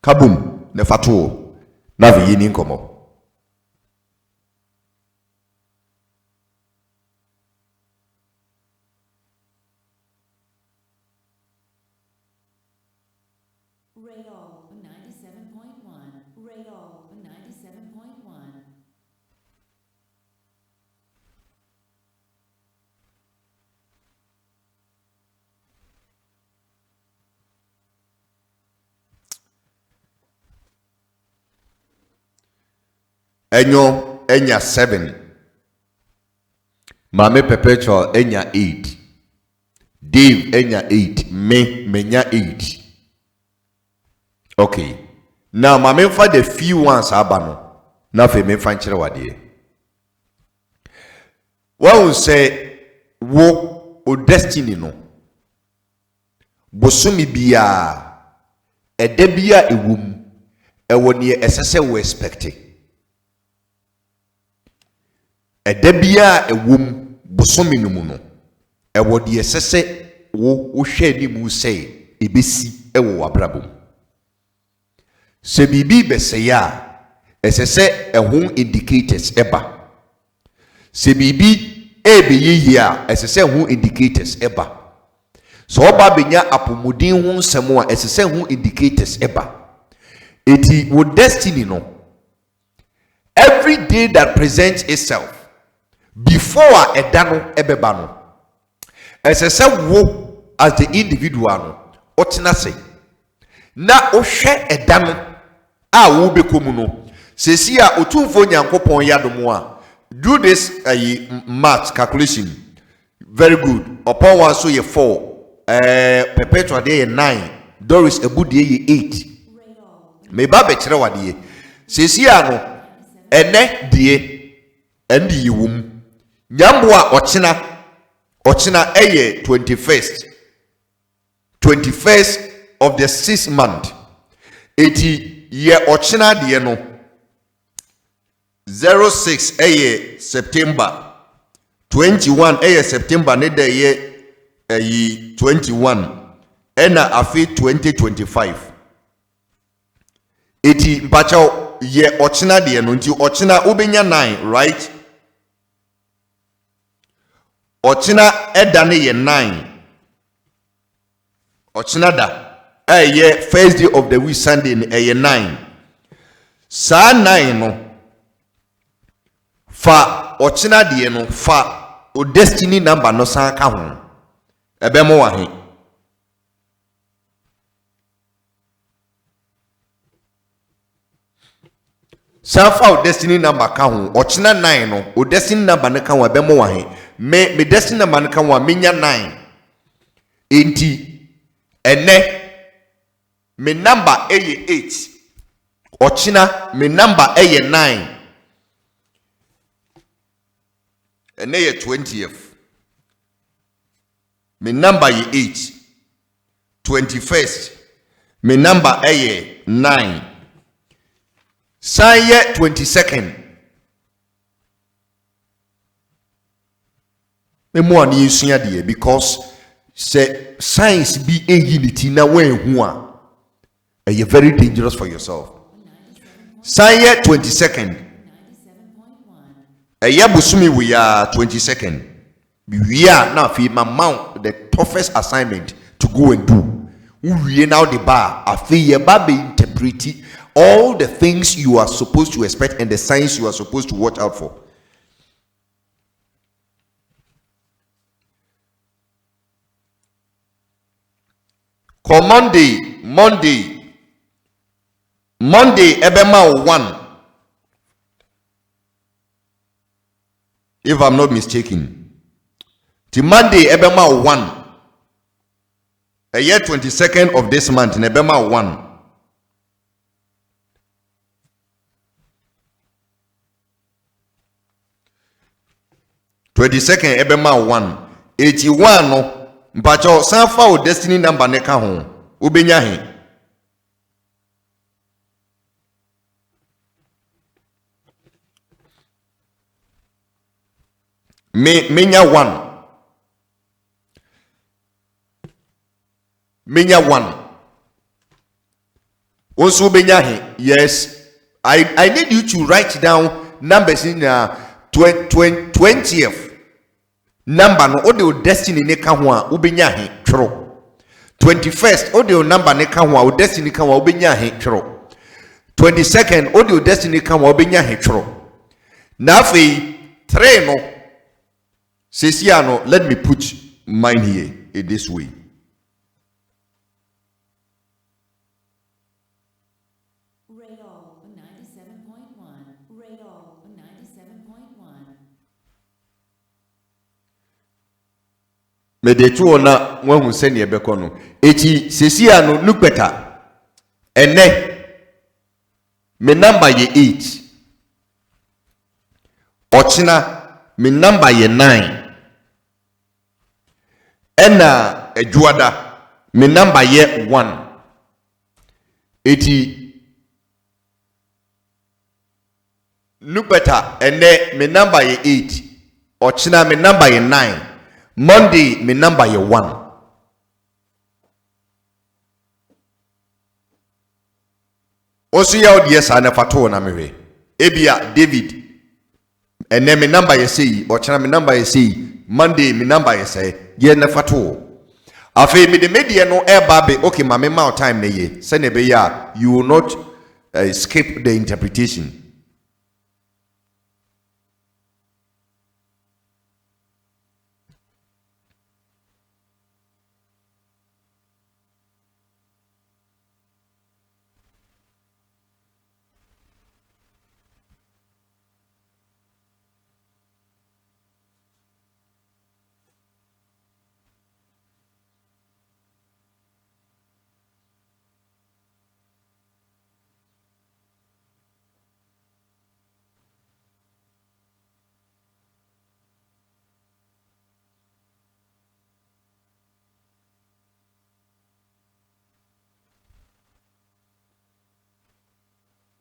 Kabum ne fatuo na vi yini nkomo. Enyo enya 7. Mame Perpetual enya 8. Dave enya 8. Menya 8. Okay. Now mame for the few ones abano. Now fe me fanchire wade. What say wo o destiny no. Bosumi biya edebia ewum ewo ne esese wo expect. Edebia ewum bosomi no mu no ewo de esese wo hwe ni mu sei ebesi ewo wabrabom se bibi beseya esese ehun indicators eba se bibi ebeyiyi a esese ehun indicators eba so oba benya apomudin hu nsem a esese ehun indicators eba eti wo destiny no every day that presents itself before a dano ebebano as a wo as the individual no otina say na ohwe a dano a wo bekomu no sesi a otumfo nyankopon yadomo a do this math calculation very good upon one so ye 4 perpetual day 9 Doris ebudie ye 8 me ba be kire wade sesi a no ene die endi yiwum Nyambwa ochina eye 21st of the 6th month. Eti ye ochina de no 06 eye September 21 eye September ne de ye 21 ena afi 2025. Eti mpacha ye ochina de no nti ochina ubenya 9 right. Ochina edane ye 9. Ochina da. Ye first day of the week Sunday ye 9. Sa 9 no. Fa ochina de no fa o destiny number no san ka ho. Ebe mo wa he. San fa o destiny number ka ho. Ochina 9 no o destiny number no ka ho ebe mo wa he. Me destiny number kan wa menya 9 enti ene me number eye 8 ochina me number eye 9 ene ye 20th me number ye 8 21st me number eye 9 say 22nd Memo ani yesua de because say science be a unity na when hu a you very dangerous for yourself. Say 22nd. Busumi we are 22nd. We are now fi my mount the toughest assignment to go and do. We now the bar afi ye ba be interpret all the things you are supposed to expect and the signs you are supposed to watch out for. For Monday ebema 1 if I'm not mistaken. The Monday ebema 1 a year 22nd of this month in ebema 1 22nd ebema 1 81 no mpacho san fa o destiny number ne ka ho obenya he menya 1 also obenya he. Yes, I need you to write down numbers in 20th number no o destiny ne ka ho a obenya he tworo 21st o number ne ka ho a o destiny ka ho a obenya he tworo 22nd o destiny ka ho a obenya he tworo na afei 3 no sesia no let me put mine here in this way. Me de tu ona wahu se ne ebeko no eti sesia no NUKPETA ene me number ye 8 ochina me number ye 9 ena ejuada me number ye 1 eti NUKPETA ene me number ye 8 ochina me number ye 9 Monday, me number ye 1. Also, ya yes, I never told na me. Ebia David, and then me number ye say, or chana me number ye say, Monday, me number ye say, ye never told. Afe me the media no air baby, okay, my mouth time ye, send a ya, you will not skip the interpretation.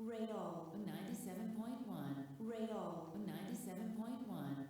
Radol 97.1. Radol 97.1.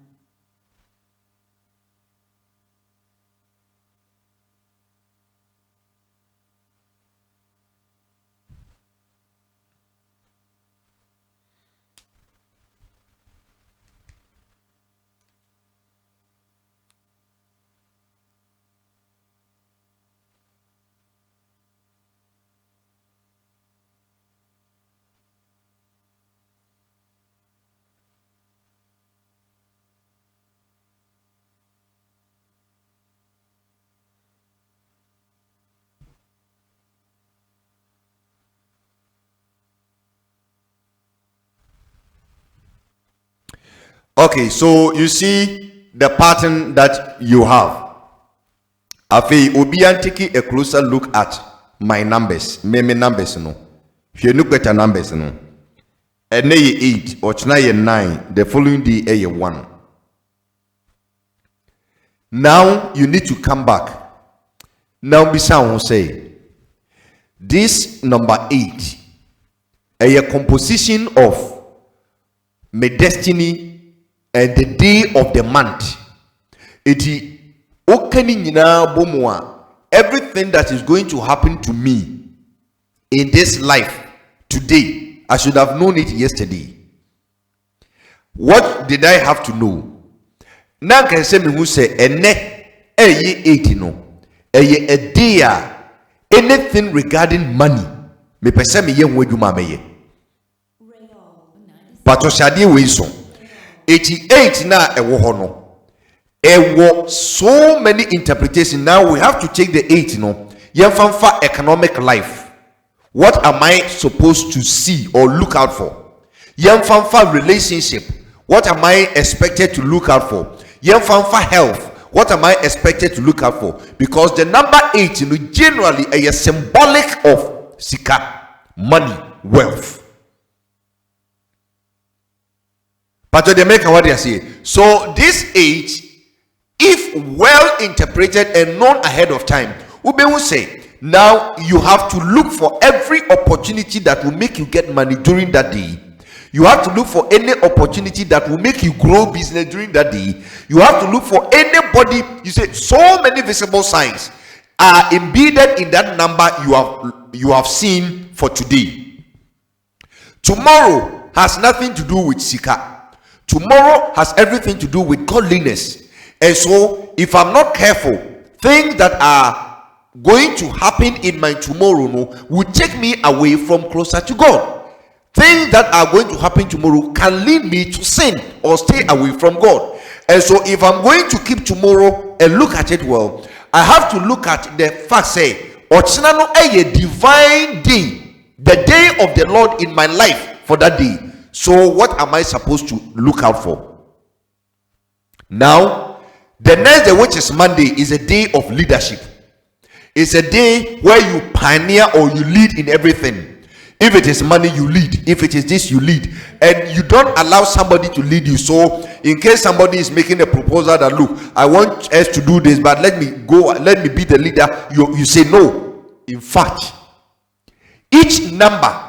Okay, so you see the pattern that you have. Afi obian taking a closer look at my numbers. Me numbers no. If you look at the numbers no. And 8 or 9, the following day a 1. Now you need to come back. Now Bisa will say this number 8 a composition of my destiny and the day of the month. Iti okani nyina bomwa, everything that is going to happen to me in this life today, I should have known it yesterday. What did I have to know? Now can say me who say ene eye 8 no eye a day anything regarding money me pese me ye ho adwuma meye pato shade we so 88 na ewo ho no ewo so many interpretations. Now we have to take the 8 no yemfanfa economic life. What am I supposed to see or look out for? Yemfanfa relationship. What am I expected to look out for? Yemfanfa health. What am I expected to look out for? Because the number 8 generally is symbolic of sika, money, wealth. But they make what they say. So this 8 if well interpreted and known ahead of time, we will say, now you have to look for every opportunity that will make you get money during that day. You have to look for any opportunity that will make you grow business during that day. You have to look for anybody. You say so many visible signs are embedded in that number you have seen for today. Tomorrow has nothing to do with Sika. Tomorrow has everything to do with godliness. And so if I'm not careful, things that are going to happen in my tomorrow will take me away from closer to God. Things that are going to happen tomorrow can lead me to sin or stay away from God. And so if I'm going to keep tomorrow and look at it well, I have to look at the fact, say, Ochinano a divine day, the day of the Lord in my life for that day. So what am I supposed to look out for? Now, the next day, which is Monday, is a day of leadership. It's a day where you pioneer or you lead in everything. If it is money, you lead. If it is this, you lead. And you don't allow somebody to lead you. So in case somebody is making a proposal that, look, I want us to do this, but let me go, let me be the leader, you say no. In fact, each number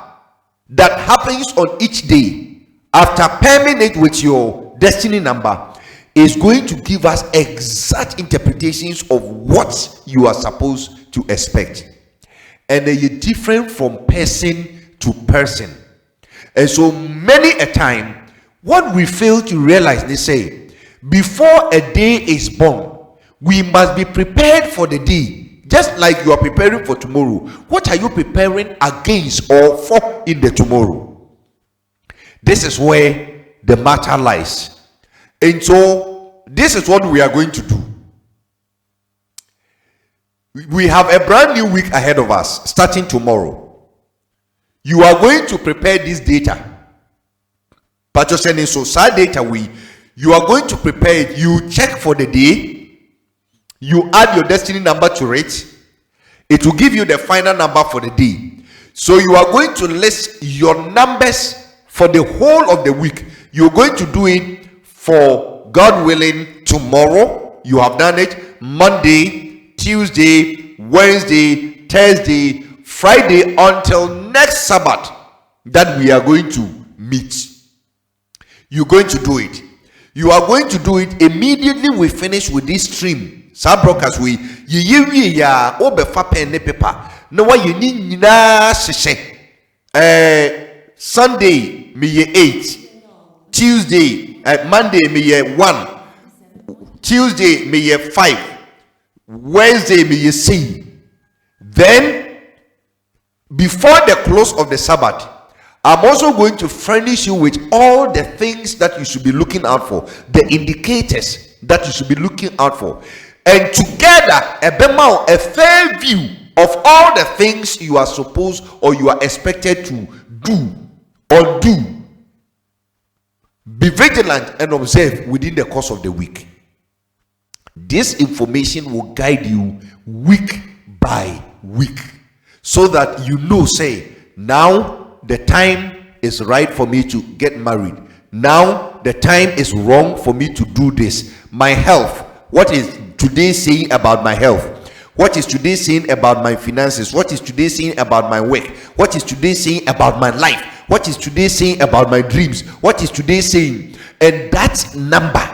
that happens on each day, after pairing it with your destiny number, is going to give us exact interpretations of what you are supposed to expect. And they are different from person to person. And so many a time, what we fail to realize, they say, before a day is born, we must be prepared for the day. Just like you are preparing for tomorrow. What are you preparing against or for in the tomorrow? This is where the matter lies. And so this is what we are going to do. We have a brand new week ahead of us, starting tomorrow. You are going to prepare this data. But you're saying, so sad data, you are going to prepare it. You check for the day. You add your destiny number to it. It will give you the final number for the day. So you are going to list your numbers for the whole of the week. You're going to do it for, God willing, tomorrow. You have done it. Monday, Tuesday, Wednesday, Thursday, Friday, until next Sabbath that we are going to meet. You're going to do it. You are going to do it immediately we finish with this stream. Sabrokas we ya obefa pen ne paper. No wa yini nyina Sunday me ye 8. Tuesday, Monday me ye 1. Tuesday me ye 5. Wednesday me ye 6. Then before the close of the Sabbath, I'm also going to furnish you with all the things that you should be looking out for, the indicators that you should be looking out for, and together a fair view of all the things you are supposed or you are expected to do or do. Be vigilant and observe within the course of the week. This information will guide you week by week, so that you know, say, now the time is right for me to get married. Now the time is wrong for me to do this. My health, what is today saying about my health? What is today saying about my finances? What is today saying about my work? What is today saying about my life? What is today saying about my dreams? What is today saying? And that number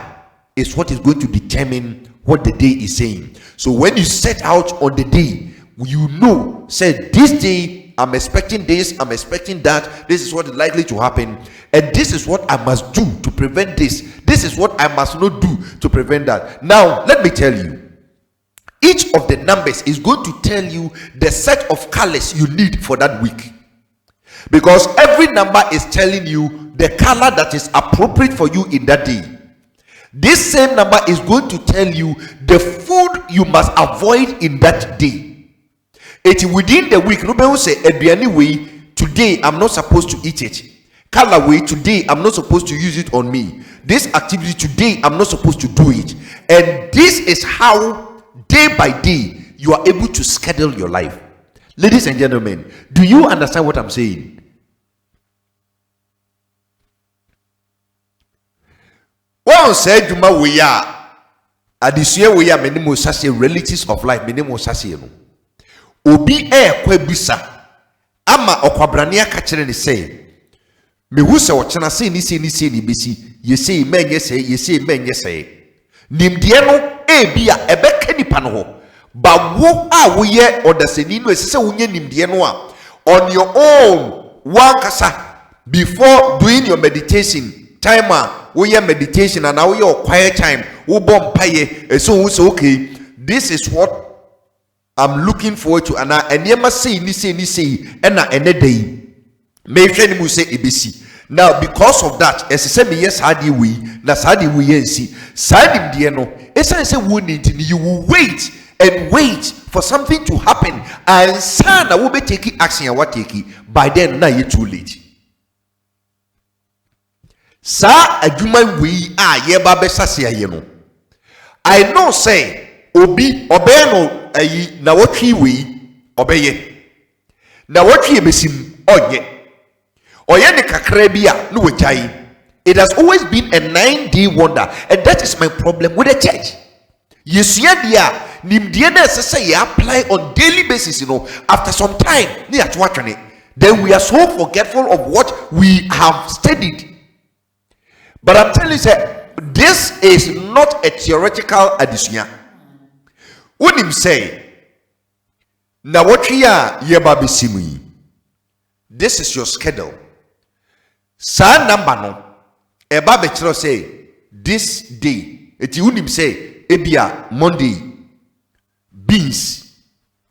is what is going to determine what the day is saying. So when you set out on the day, you know, say, this day I'm expecting this, I'm expecting that, this is what is likely to happen, and this is what I must do to prevent this, this is what I must not do to prevent that. Now let me tell you, each of the numbers is going to tell you the set of colors you need for that week, because every number is telling you the color that is appropriate for you in that day. This same number is going to tell you the food you must avoid in that day. It within the week, nobody will say, anyway, today I'm not supposed to eat it. Color way, today I'm not supposed to use it on me. This activity today I'm not supposed to do it. And this is how day by day you are able to schedule your life. Ladies and gentlemen, do you understand what I'm saying? One said, "Juma we are adesua we ya menemo sase realities of life menemo sase no obi kwa bisa ama okwabrane aka kire ne say me hu se wo chena say ni besi ye say menye say nimde no bia ebeka nipa no ho ba wo a wo ye odaseni no esese wo nye nimde no a on your own wakasa before doing your meditation timer wo ye meditation and now your quiet time wo bom paye so wo say okay, this is what I'm looking forward to, and I say ni and ene day me hwe ni mu say ebesi. Now because of that, as I say me yes hadi we na hadi we yensi sadim de no esa say wo need you will wait and wait for something to happen and sana will be taking action and what take by then now you too late. Sa adwuma we ye ba be sase aye no I know say obi obey no ayi na wotwi we obeye na wotwi besim onye oye ne kakra bia no wajai. It has always been a 9-day wonder, and that is my problem with the church. Yesuya dia nimdie na say apply on daily basis, after some time ni atwatwane, then we are so forgetful of what we have studied. But I'm telling you, say this is not a theoretical addition. Unim say na wotria yeba besimu. This is your schedule. Sa number no eba be kiro say this day eti unim say ebia Monday beans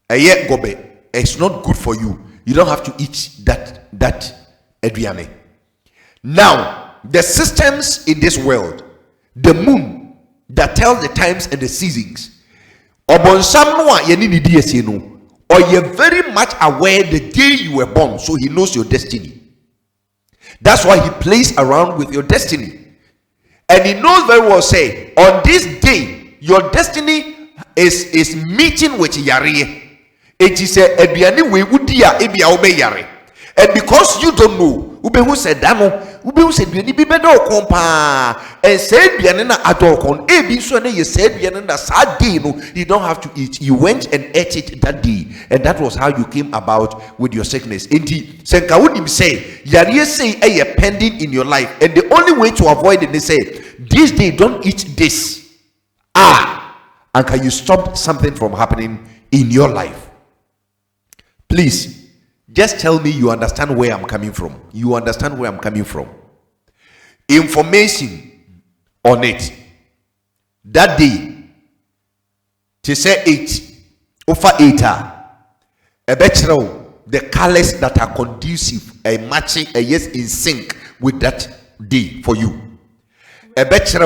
eye gobe. It's not good for you. You don't have to eat that aduane. Now the systems in this world, the moon that tells the times and the seasons, obonsam no a yeni ni die no, or you're very much aware the day you were born, so he knows your destiny. That's why he plays around with your destiny. And he knows very well, say, on this day, your destiny is meeting with Yare. It is a Ebiani we udia ebia obe Yare. And because you don't know, ube who said Dano, ube who said Biani Bibedo compa, and said Bianina Adorcon, Ebi so you said Bianina Sadino, you don't have to eat. You went and ate it that day, and that was how you came about with your sickness. Indeed, Senkawunim say, Yari say a pending in your life, and the only way to avoid it, they say, this day don't eat this. And can you stop something from happening in your life? Please. Just tell me you understand where I'm coming from. You understand where I'm coming from. Information on it. That day, to say 8, over 8, a better the colors that are conducive, a matching, a yes in sync with that day for you. A better,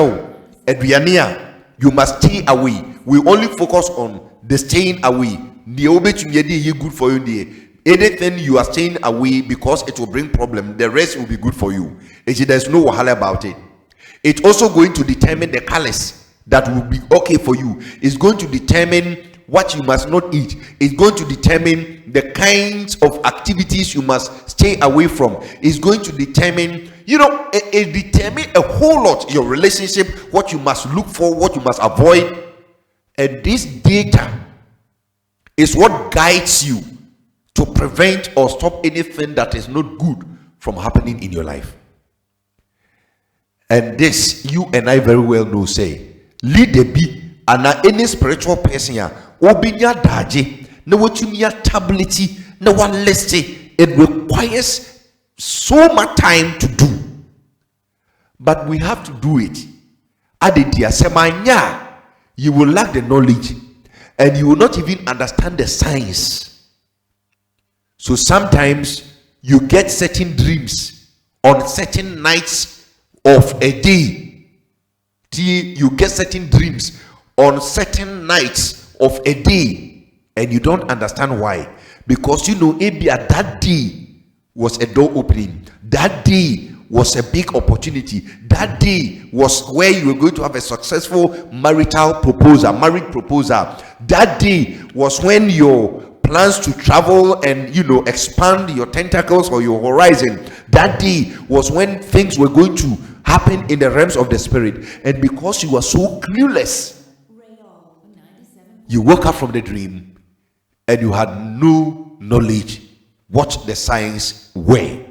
Adriania, you must stay away. We only focus on the staying away. The obey good for you. Anything you are staying away because it will bring problem, the rest will be good for you. There's no wahala about it. It's also going to determine the colors that will be okay for you. It's going to determine what you must not eat. It's going to determine the kinds of activities you must stay away from. It's going to determine, it determine a whole lot, your relationship, what you must look for, what you must avoid. And this data is what guides you to prevent or stop anything that is not good from happening in your life. And this you and I very well know, say lead the be and any spiritual person ya obinya daje na watunya tablet na one list. It requires so much time to do, but we have to do it. Adidia semanya, you will lack the knowledge and you will not even understand the science. So sometimes you get certain dreams on certain nights of a day. You get certain dreams on certain nights of a day, and you don't understand why. Because maybe at that day was a door opening. That day was a big opportunity. That day was where you were going to have a successful married proposal. That day was when your plans to travel and expand your tentacles or your horizon. That day was when things were going to happen in the realms of the spirit. And because you were so clueless, You woke up from the dream and you had no knowledge what the signs were.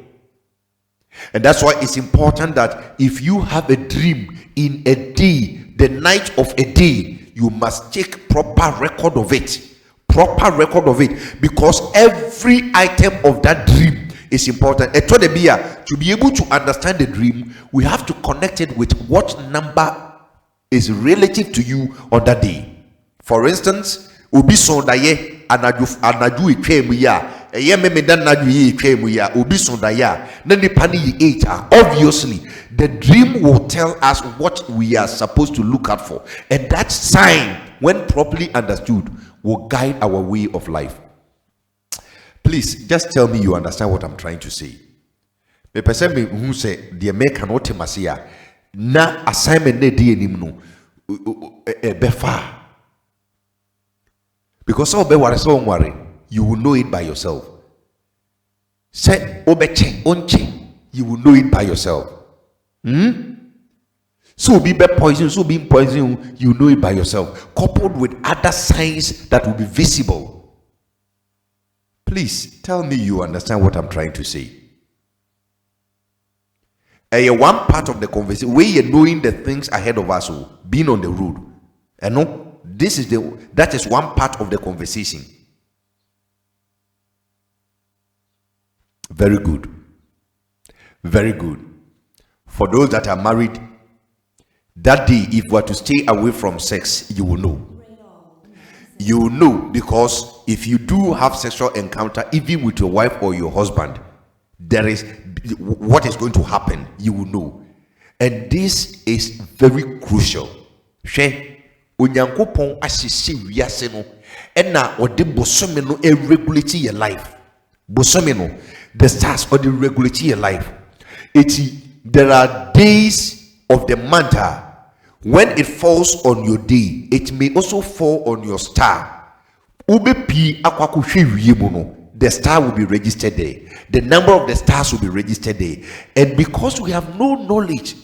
And that's why it's important that if you have a dream in a day, the night of a day, you must take proper record of it. Proper record of it, because every item of that dream is important. And to be able to understand the dream, we have to connect it with what number is relative to you on that day. For instance, obi sondaye anaju etwemu ya eye memeda naju ye etwemu ya obi sondaye na nipa ni 8. Obviously the dream will tell us what we are supposed to look out for, and that sign, when properly understood, will guide our way of life. Please just tell me you understand what I'm trying to say. Me person me who say the make cannot masia na assignment ne di enim no befa, because so be worry, you will know it by yourself. Say obeche onche, you will know it by yourself. So be poison, so being poison, you know it by yourself, coupled with other signs that will be visible. Please tell me you understand what I'm trying to say. One part of the conversation, where you're knowing the things ahead of us, being on the road. And no, that is one part of the conversation. Very good. Very good. For those that are married, that day, if we are to stay away from sex, you will know. You will know, because if you do have sexual encounter, even with your wife or your husband, there is what is going to happen. You will know, and this is very crucial. Onyankopon asisi wiase no, ena ode bosome no regulate your life. Bosome no, the stars or the regulate your life. There are days of the month. When it falls on your day, it may also fall on your star. The star will be registered there. The number of the stars will be registered there. And because we have no knowledge,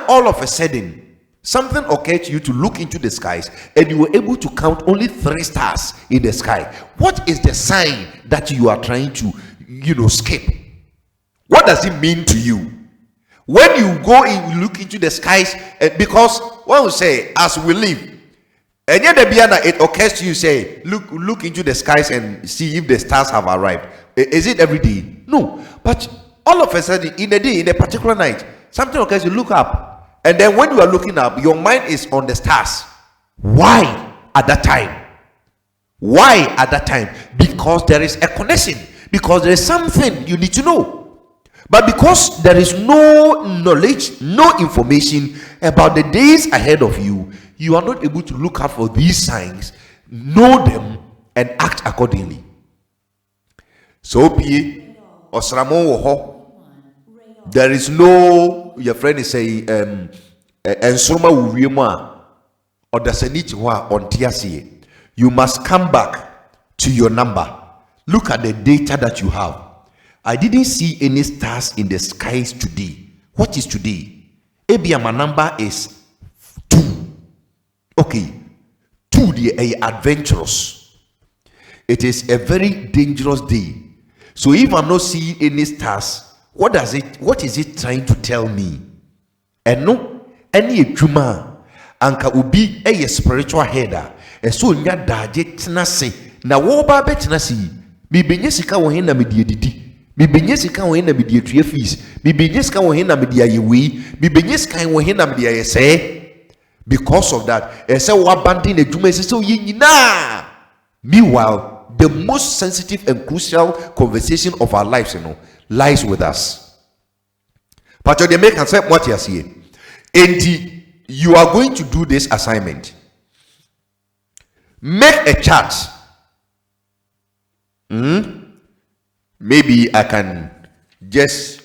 all of a sudden, something occurred to you to look into the skies, and you were able to count only 3 stars in the sky. What is the sign that you are trying to, skip? What does it mean to you? When you go and look into the skies, because when we say, as we live, and yet it occurs to you, say, look into the skies and see if the stars have arrived. Is it every day? No. But all of a sudden, in a day, in a particular night, something occurs, you look up. And then when you are looking up, your mind is on the stars. Why at that time? Why at that time? Because there is a connection. Because there is something you need to know. But because there is no knowledge, no information about the days ahead of you, you are not able to look out for these signs, know them, and act accordingly. So, there is no, your friend is saying, and soma uriema or the senitwa on tiasi. You must come back to your number. Look at the data that you have. I didn't see any stars in the skies today. What is today? Maybe my number is 2. Okay, 2, they are adventurous. It is a very dangerous day. So if I'm not seeing any stars, what is it trying to tell me? And no, any juma anka ubi a spiritual header. And so nya daje tenase na wo ba betenase mi benye sika wo hen na me die didi. Mi benye sika wo hen na me die tue fees. Mi benye sika wo hen na me die ayewi. Mi benye sika wo hen na me die ayese. Because of that, say wo abandon ejuma say so ye nyina. Meanwhile, the most sensitive and crucial conversation of our lives, lies with us. But you make and say what you are saying. And you are going to do this assignment. Make a chart. Maybe I can just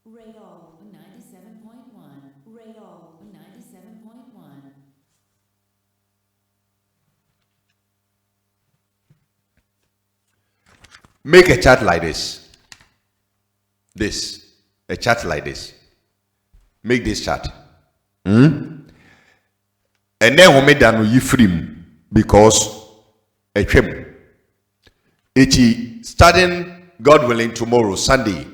Rayol 97.1. Rayol 97.1. Make a chart like this. A chart like this. Make this chart. And then we made that you free because a trim. It's starting, God willing, tomorrow, Sunday,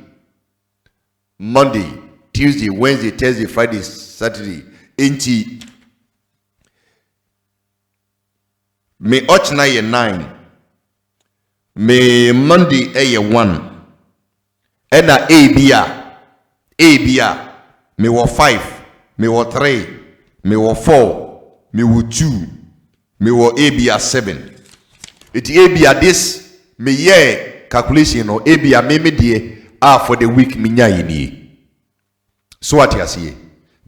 Monday, Tuesday, Wednesday, Thursday, Friday, Saturday. May Ochna ye 9. May Monday a 1. And A me wo 5, me wo 3, me wo 4, me wo 2, me wo A 7. It A this me ye calculation or A me die for the week me nya yini. So what you see?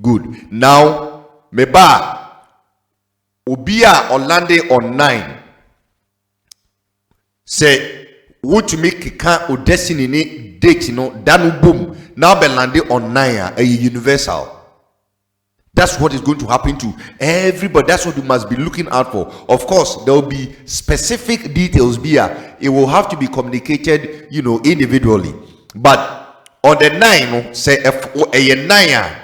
Good. Now me ba obia Orlando on 9. Say what to make ka o destiny ni date no danu boom now be landed on 9 a universal. That's what is going to happen to everybody. That's what you must be looking out for. Of course, there will be specific details here. It will have to be communicated, individually. But on the 9, say a 9,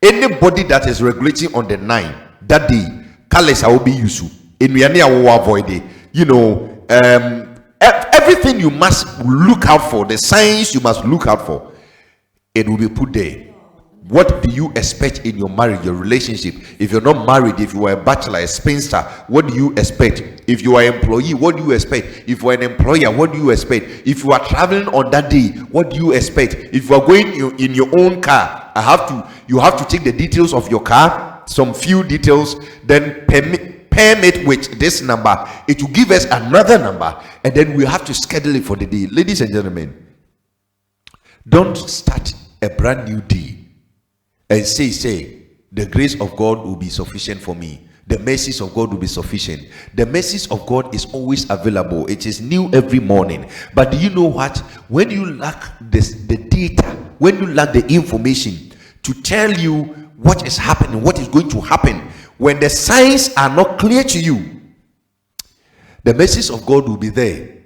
anybody that is regulating on the 9 that day, colors will be used. In Miania will avoid it. Everything you must look out for, the signs you must look out for, it will be put there. What do you expect in your marriage, your relationship? If you're not married, if you are a bachelor, a spinster, what do you expect? If you are an employee, what do you expect? If you are an employer, what do you expect? If you are traveling on that day, what do you expect? If you are going in your own car, you have to take the details of your car, some few details, then permit with this number. It will give us another number, and then we have to schedule it for the day. Ladies and gentlemen, don't start a brand new day and say the grace of God will be sufficient for me. The mercies of God will be sufficient. The mercies of God is always available. It is new every morning. But do you know what? When you lack the data, when you lack the information to tell you what is happening, what is going to happen, when the signs are not clear to you, the mercies of God will be there.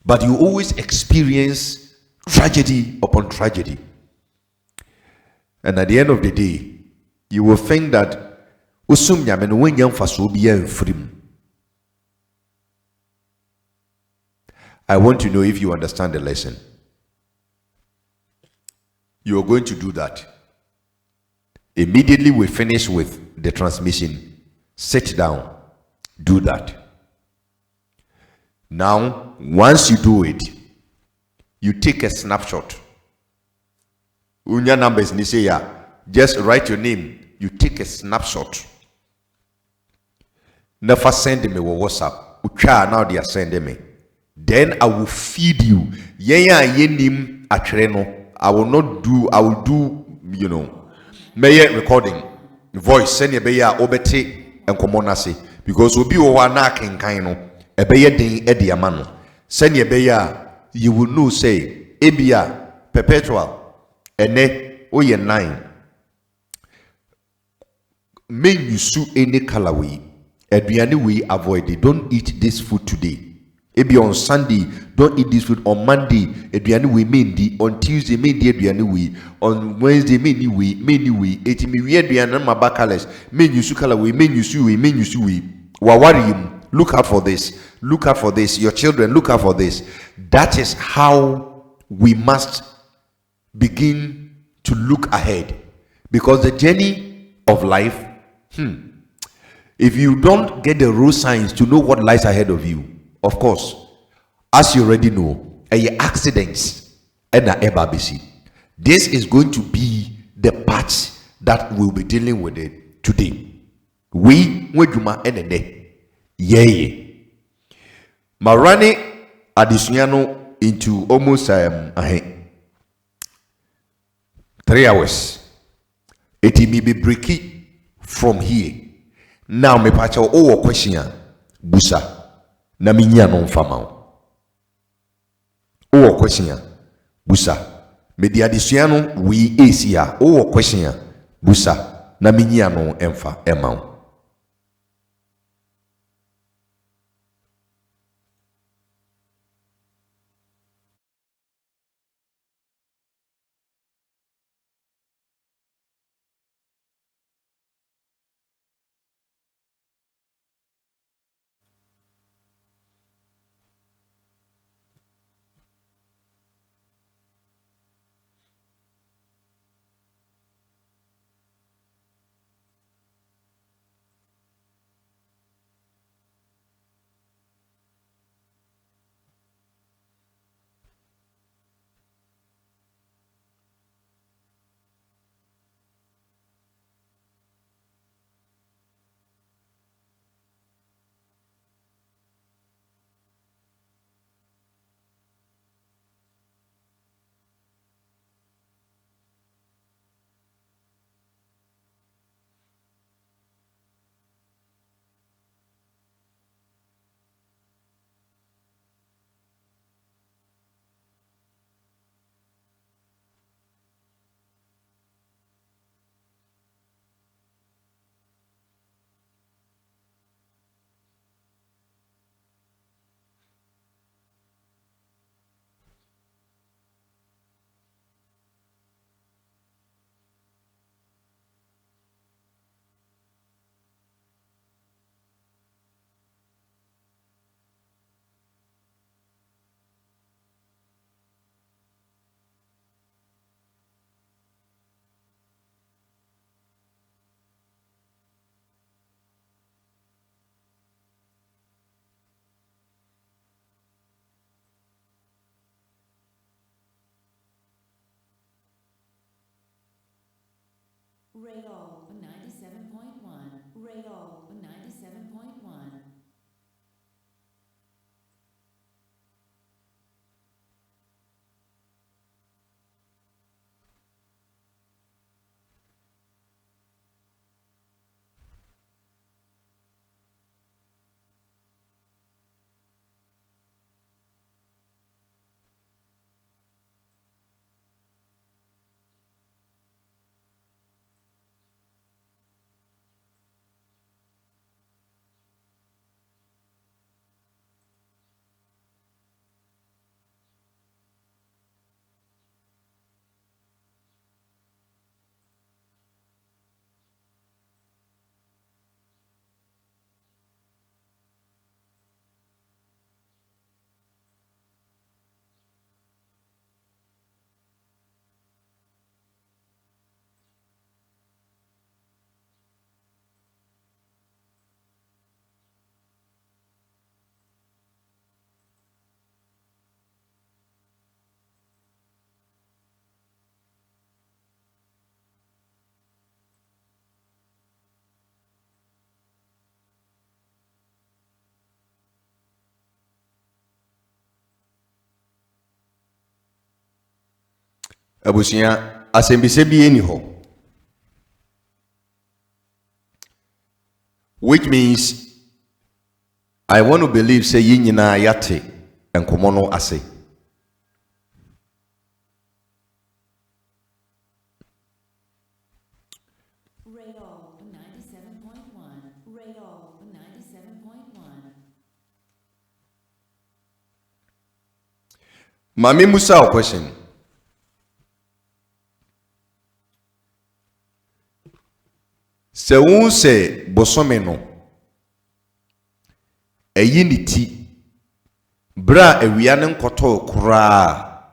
But you always experience tragedy upon tragedy. And at the end of the day, you will think that I want to know if you understand the lesson. You are going to do that. Immediately we finish with the transmission, sit down, do that. Now, once you do it, you take a snapshot. Unya numbers ni say just write your name. You take a snapshot. Never send me WhatsApp. Ucha now they are sending me. Then I will feed you. Yenim atreno. I will do Mayor recording voice send your beya obete and commonasi because will be one knocking kind of a beya ding ediamano. Send your beya, you will know say Ebia perpetual. Ene oye 9. May you sue any colorway. Aduane we avoid it. Don't eat this food today. Maybe on Sunday, don't eat this food. On Monday, aduane we mendi. On Tuesday, mendi aduane we. On Wednesday, mendi we. Eti mi we aduane ma bakalas. May you sue colorway. May you sue we. Wawari, look out for this. Look out for this. Your children, look out for this. That is how we must begin to look ahead, because the journey of life, if you don't get the road signs to know what lies ahead of you, of course, as you already know, accidents and ebabisi. This is going to be the part that we'll be dealing with it today. We wejuma enene yeye marani adisunyano into almost 3 hours. It may be breaky from here. Now me pacha o question busa na minya no fama. O question busa Media disuano we esia o question busa na minyia no emfa ema. Radol 97.1. Radol 97.1. Abusia asembise bi eni ho, which means I want to believe say yi nyina yate enkomo no ase. Radol 97.1. Radol 97.1. Mami Musa question. Se won se bosome no eyi ni ti bra awia ne nkoto kura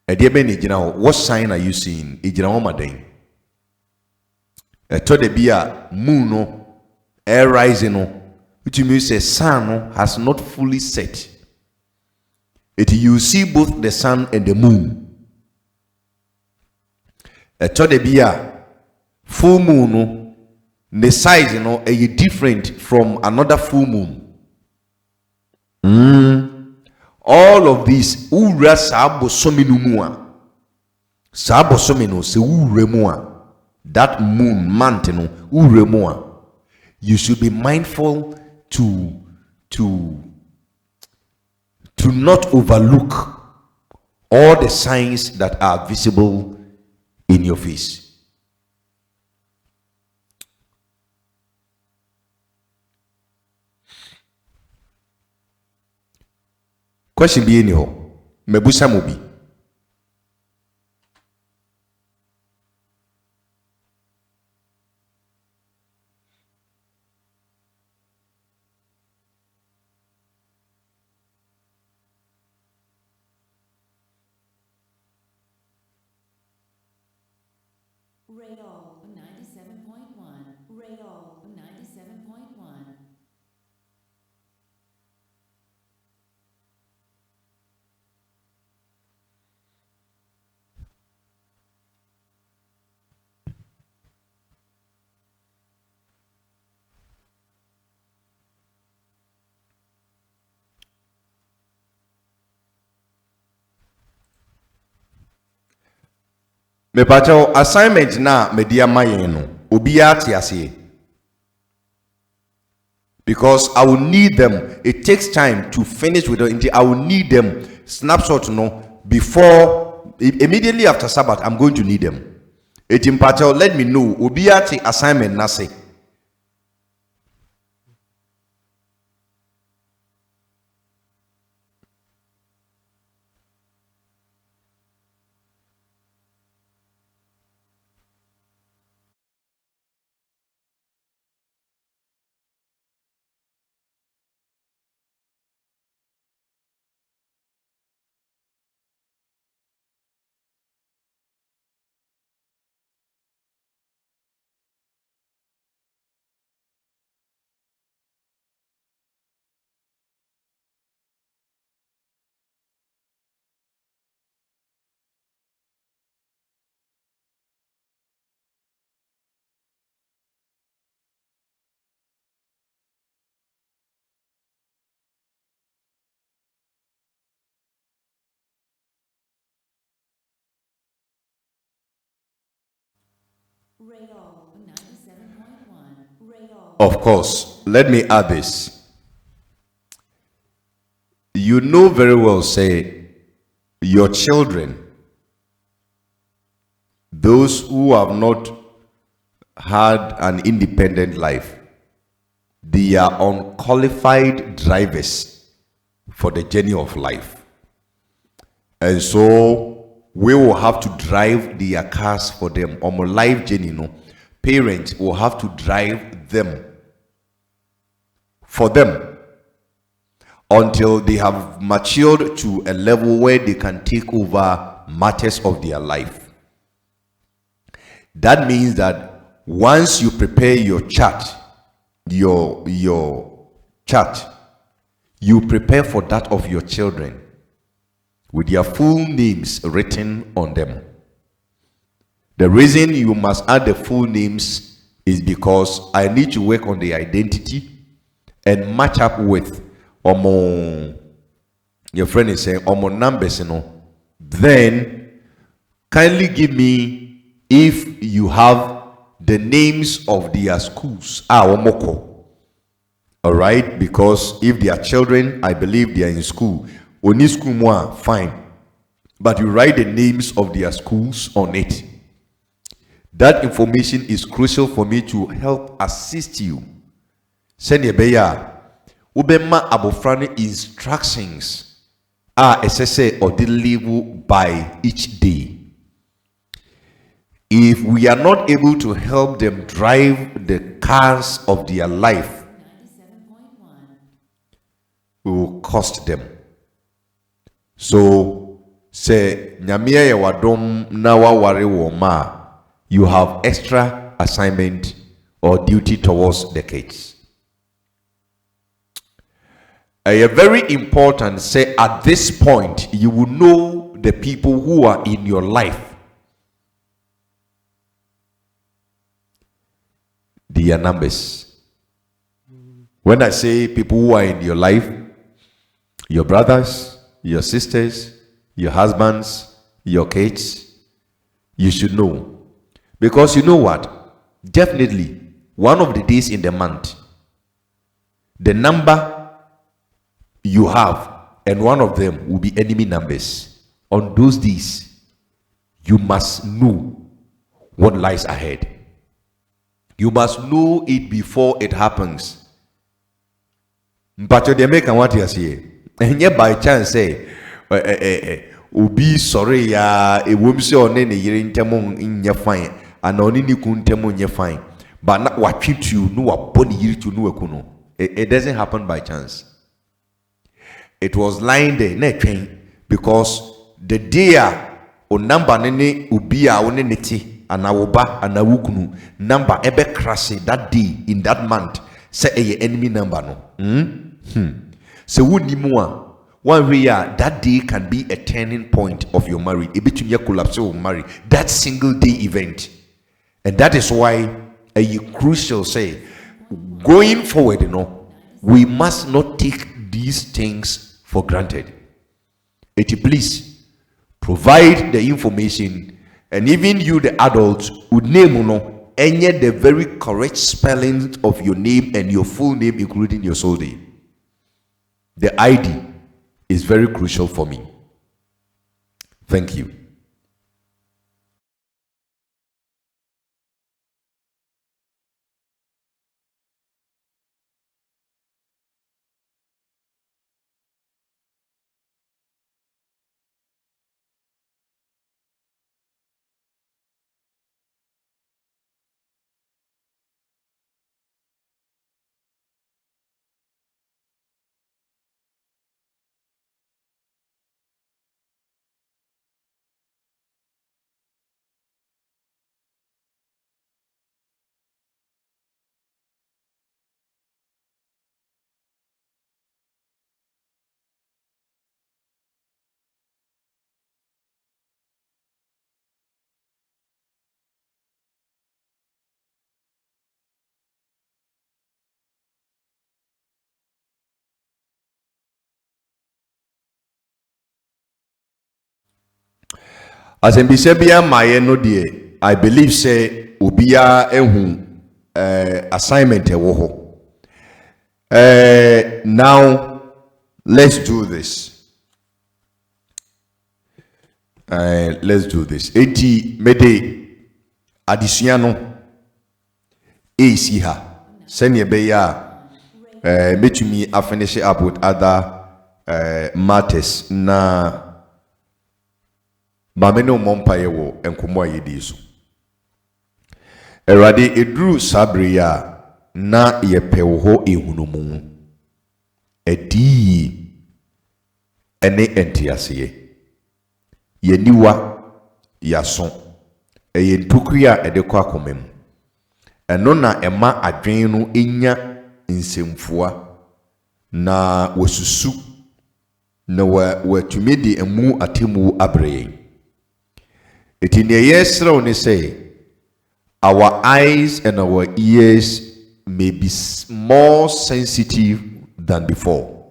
ede be ni gina ho, what sign are you seeing? Ejina ho maden eto de bia moon no air rising no, which means the sun no has not fully set. You see both the sun and the moon. Eto de bia full moon no, the size no is different from another full moon. All of these ura sabo sominumua sabo somino se uremua, that moon month no uremua. You should be mindful to not overlook all the signs that are visible in your face. Question be anyhow. Mebusa mobi. Radol 97.1. Radol 97.1. Me pacho assignment na media mayen no obiya tiase, because I will need them. It takes time to finish with it. I will need them snapshot no before immediately after Sabbath. I'm going to need them. It in pacho let me know obiya ti assignment na say. Radol 97.1. Radol. Of course, let me add this. You know very well, say, your children, those who have not had an independent life, they are unqualified drivers for the journey of life. And so we will have to drive their cars for them. On a life journey, parents will have to drive them for them until they have matured to a level where they can take over matters of their life. That means that once you prepare your chart, your chart, you prepare for that of your children with their full names written on them. The reason you must add the full names is because I need to work on the identity and match up with your friend is saying numbers, then kindly give me if you have the names of their schools. All right, because if they are children, I believe they are in school. Only school more fine, but you write the names of their schools on it. That information is crucial for me to help assist you. Send your beya ubema abofrani instructions SSA or deliver by each day. If we are not able to help them drive the cars of their life, 97.1. we will cost them. So say nyamia ya wadom na waware woma, you have extra assignment or duty towards the kids. A very important, say at this point you will know the people who are in your life, their numbers. When I say people who are in your life, your brothers, your sisters, your husbands, your kids, you should know. Because you know what? Definitely, one of the days in the month, the number you have, and one of them will be enemy numbers on those days, you must know what lies ahead. You must know it before it happens. But you make what you say, and yet by chance say, "Ubi sorry ya a woman say on any year in Tamon in your fine, and on any kuntemon your fine." But not what treat you know a body year to know a kuno. It doesn't happen by chance. It was lying there, net train, because the day o number nene ubia one neti and awoba and awukunu number ebe crash that day in that month say a enemy number no. So would ni more one way that day can be a turning point of your marriage. A bit you collapse or marry that single day event, and that is why a crucial say going forward. We must not take these things for granted. Please provide the information, and even you, the adults, would name any the very correct spelling of your name and your full name, including your soul name. The ID is very crucial for me. Thank you. As in Bisebia my no dear, I believe say ubia assignment ewoho. Now let's do this. Let's do this. Eti mede adisuano ha. Send beya metumi I finish up with other matters na Bameno mompaye wo enkomo ayedi so. Erade edru sabria na yepewo ho ehunumu. Edi ene entiaseye. Yeniwa yason. Eye ntukuya edekwa akomem. Eno na ema adwen no enya nsemfua na wasusu na watumedi emu atemu abreye. It in the years only say our eyes and our ears may be more sensitive than before.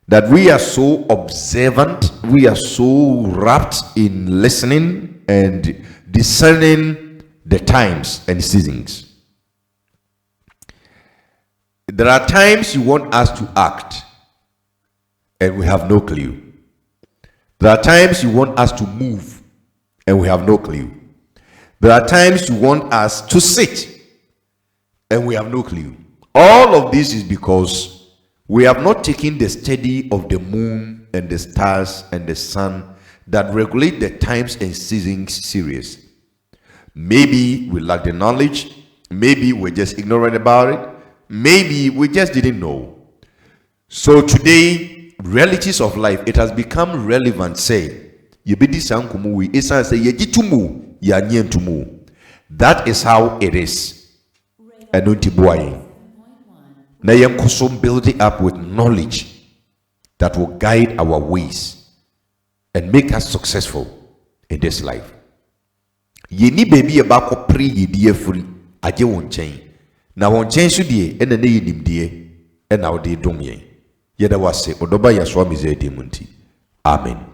That we are so observant, we are so wrapped in listening and discerning the times and seasons. There are times you want us to act and we have no clue. There are times you want us to move and we have no clue. There are times you want us to sit and we have no clue. All of this is because we have not taken the study of the moon and the stars and the sun that regulate the times and seasons serious. Maybe we lack the knowledge. Maybe we're just ignorant about it. Maybe we just didn't know. So today, realities of life, it has become relevant, say, that is how it is. And now you build it up with knowledge that will guide our ways and make us successful in this life. Yeni baby about pre ye dear free, aje won chain. Now won chain should ye and the name dear and now de domye. Yet I was say, Odoba Yaswami Zedemunti. Amen.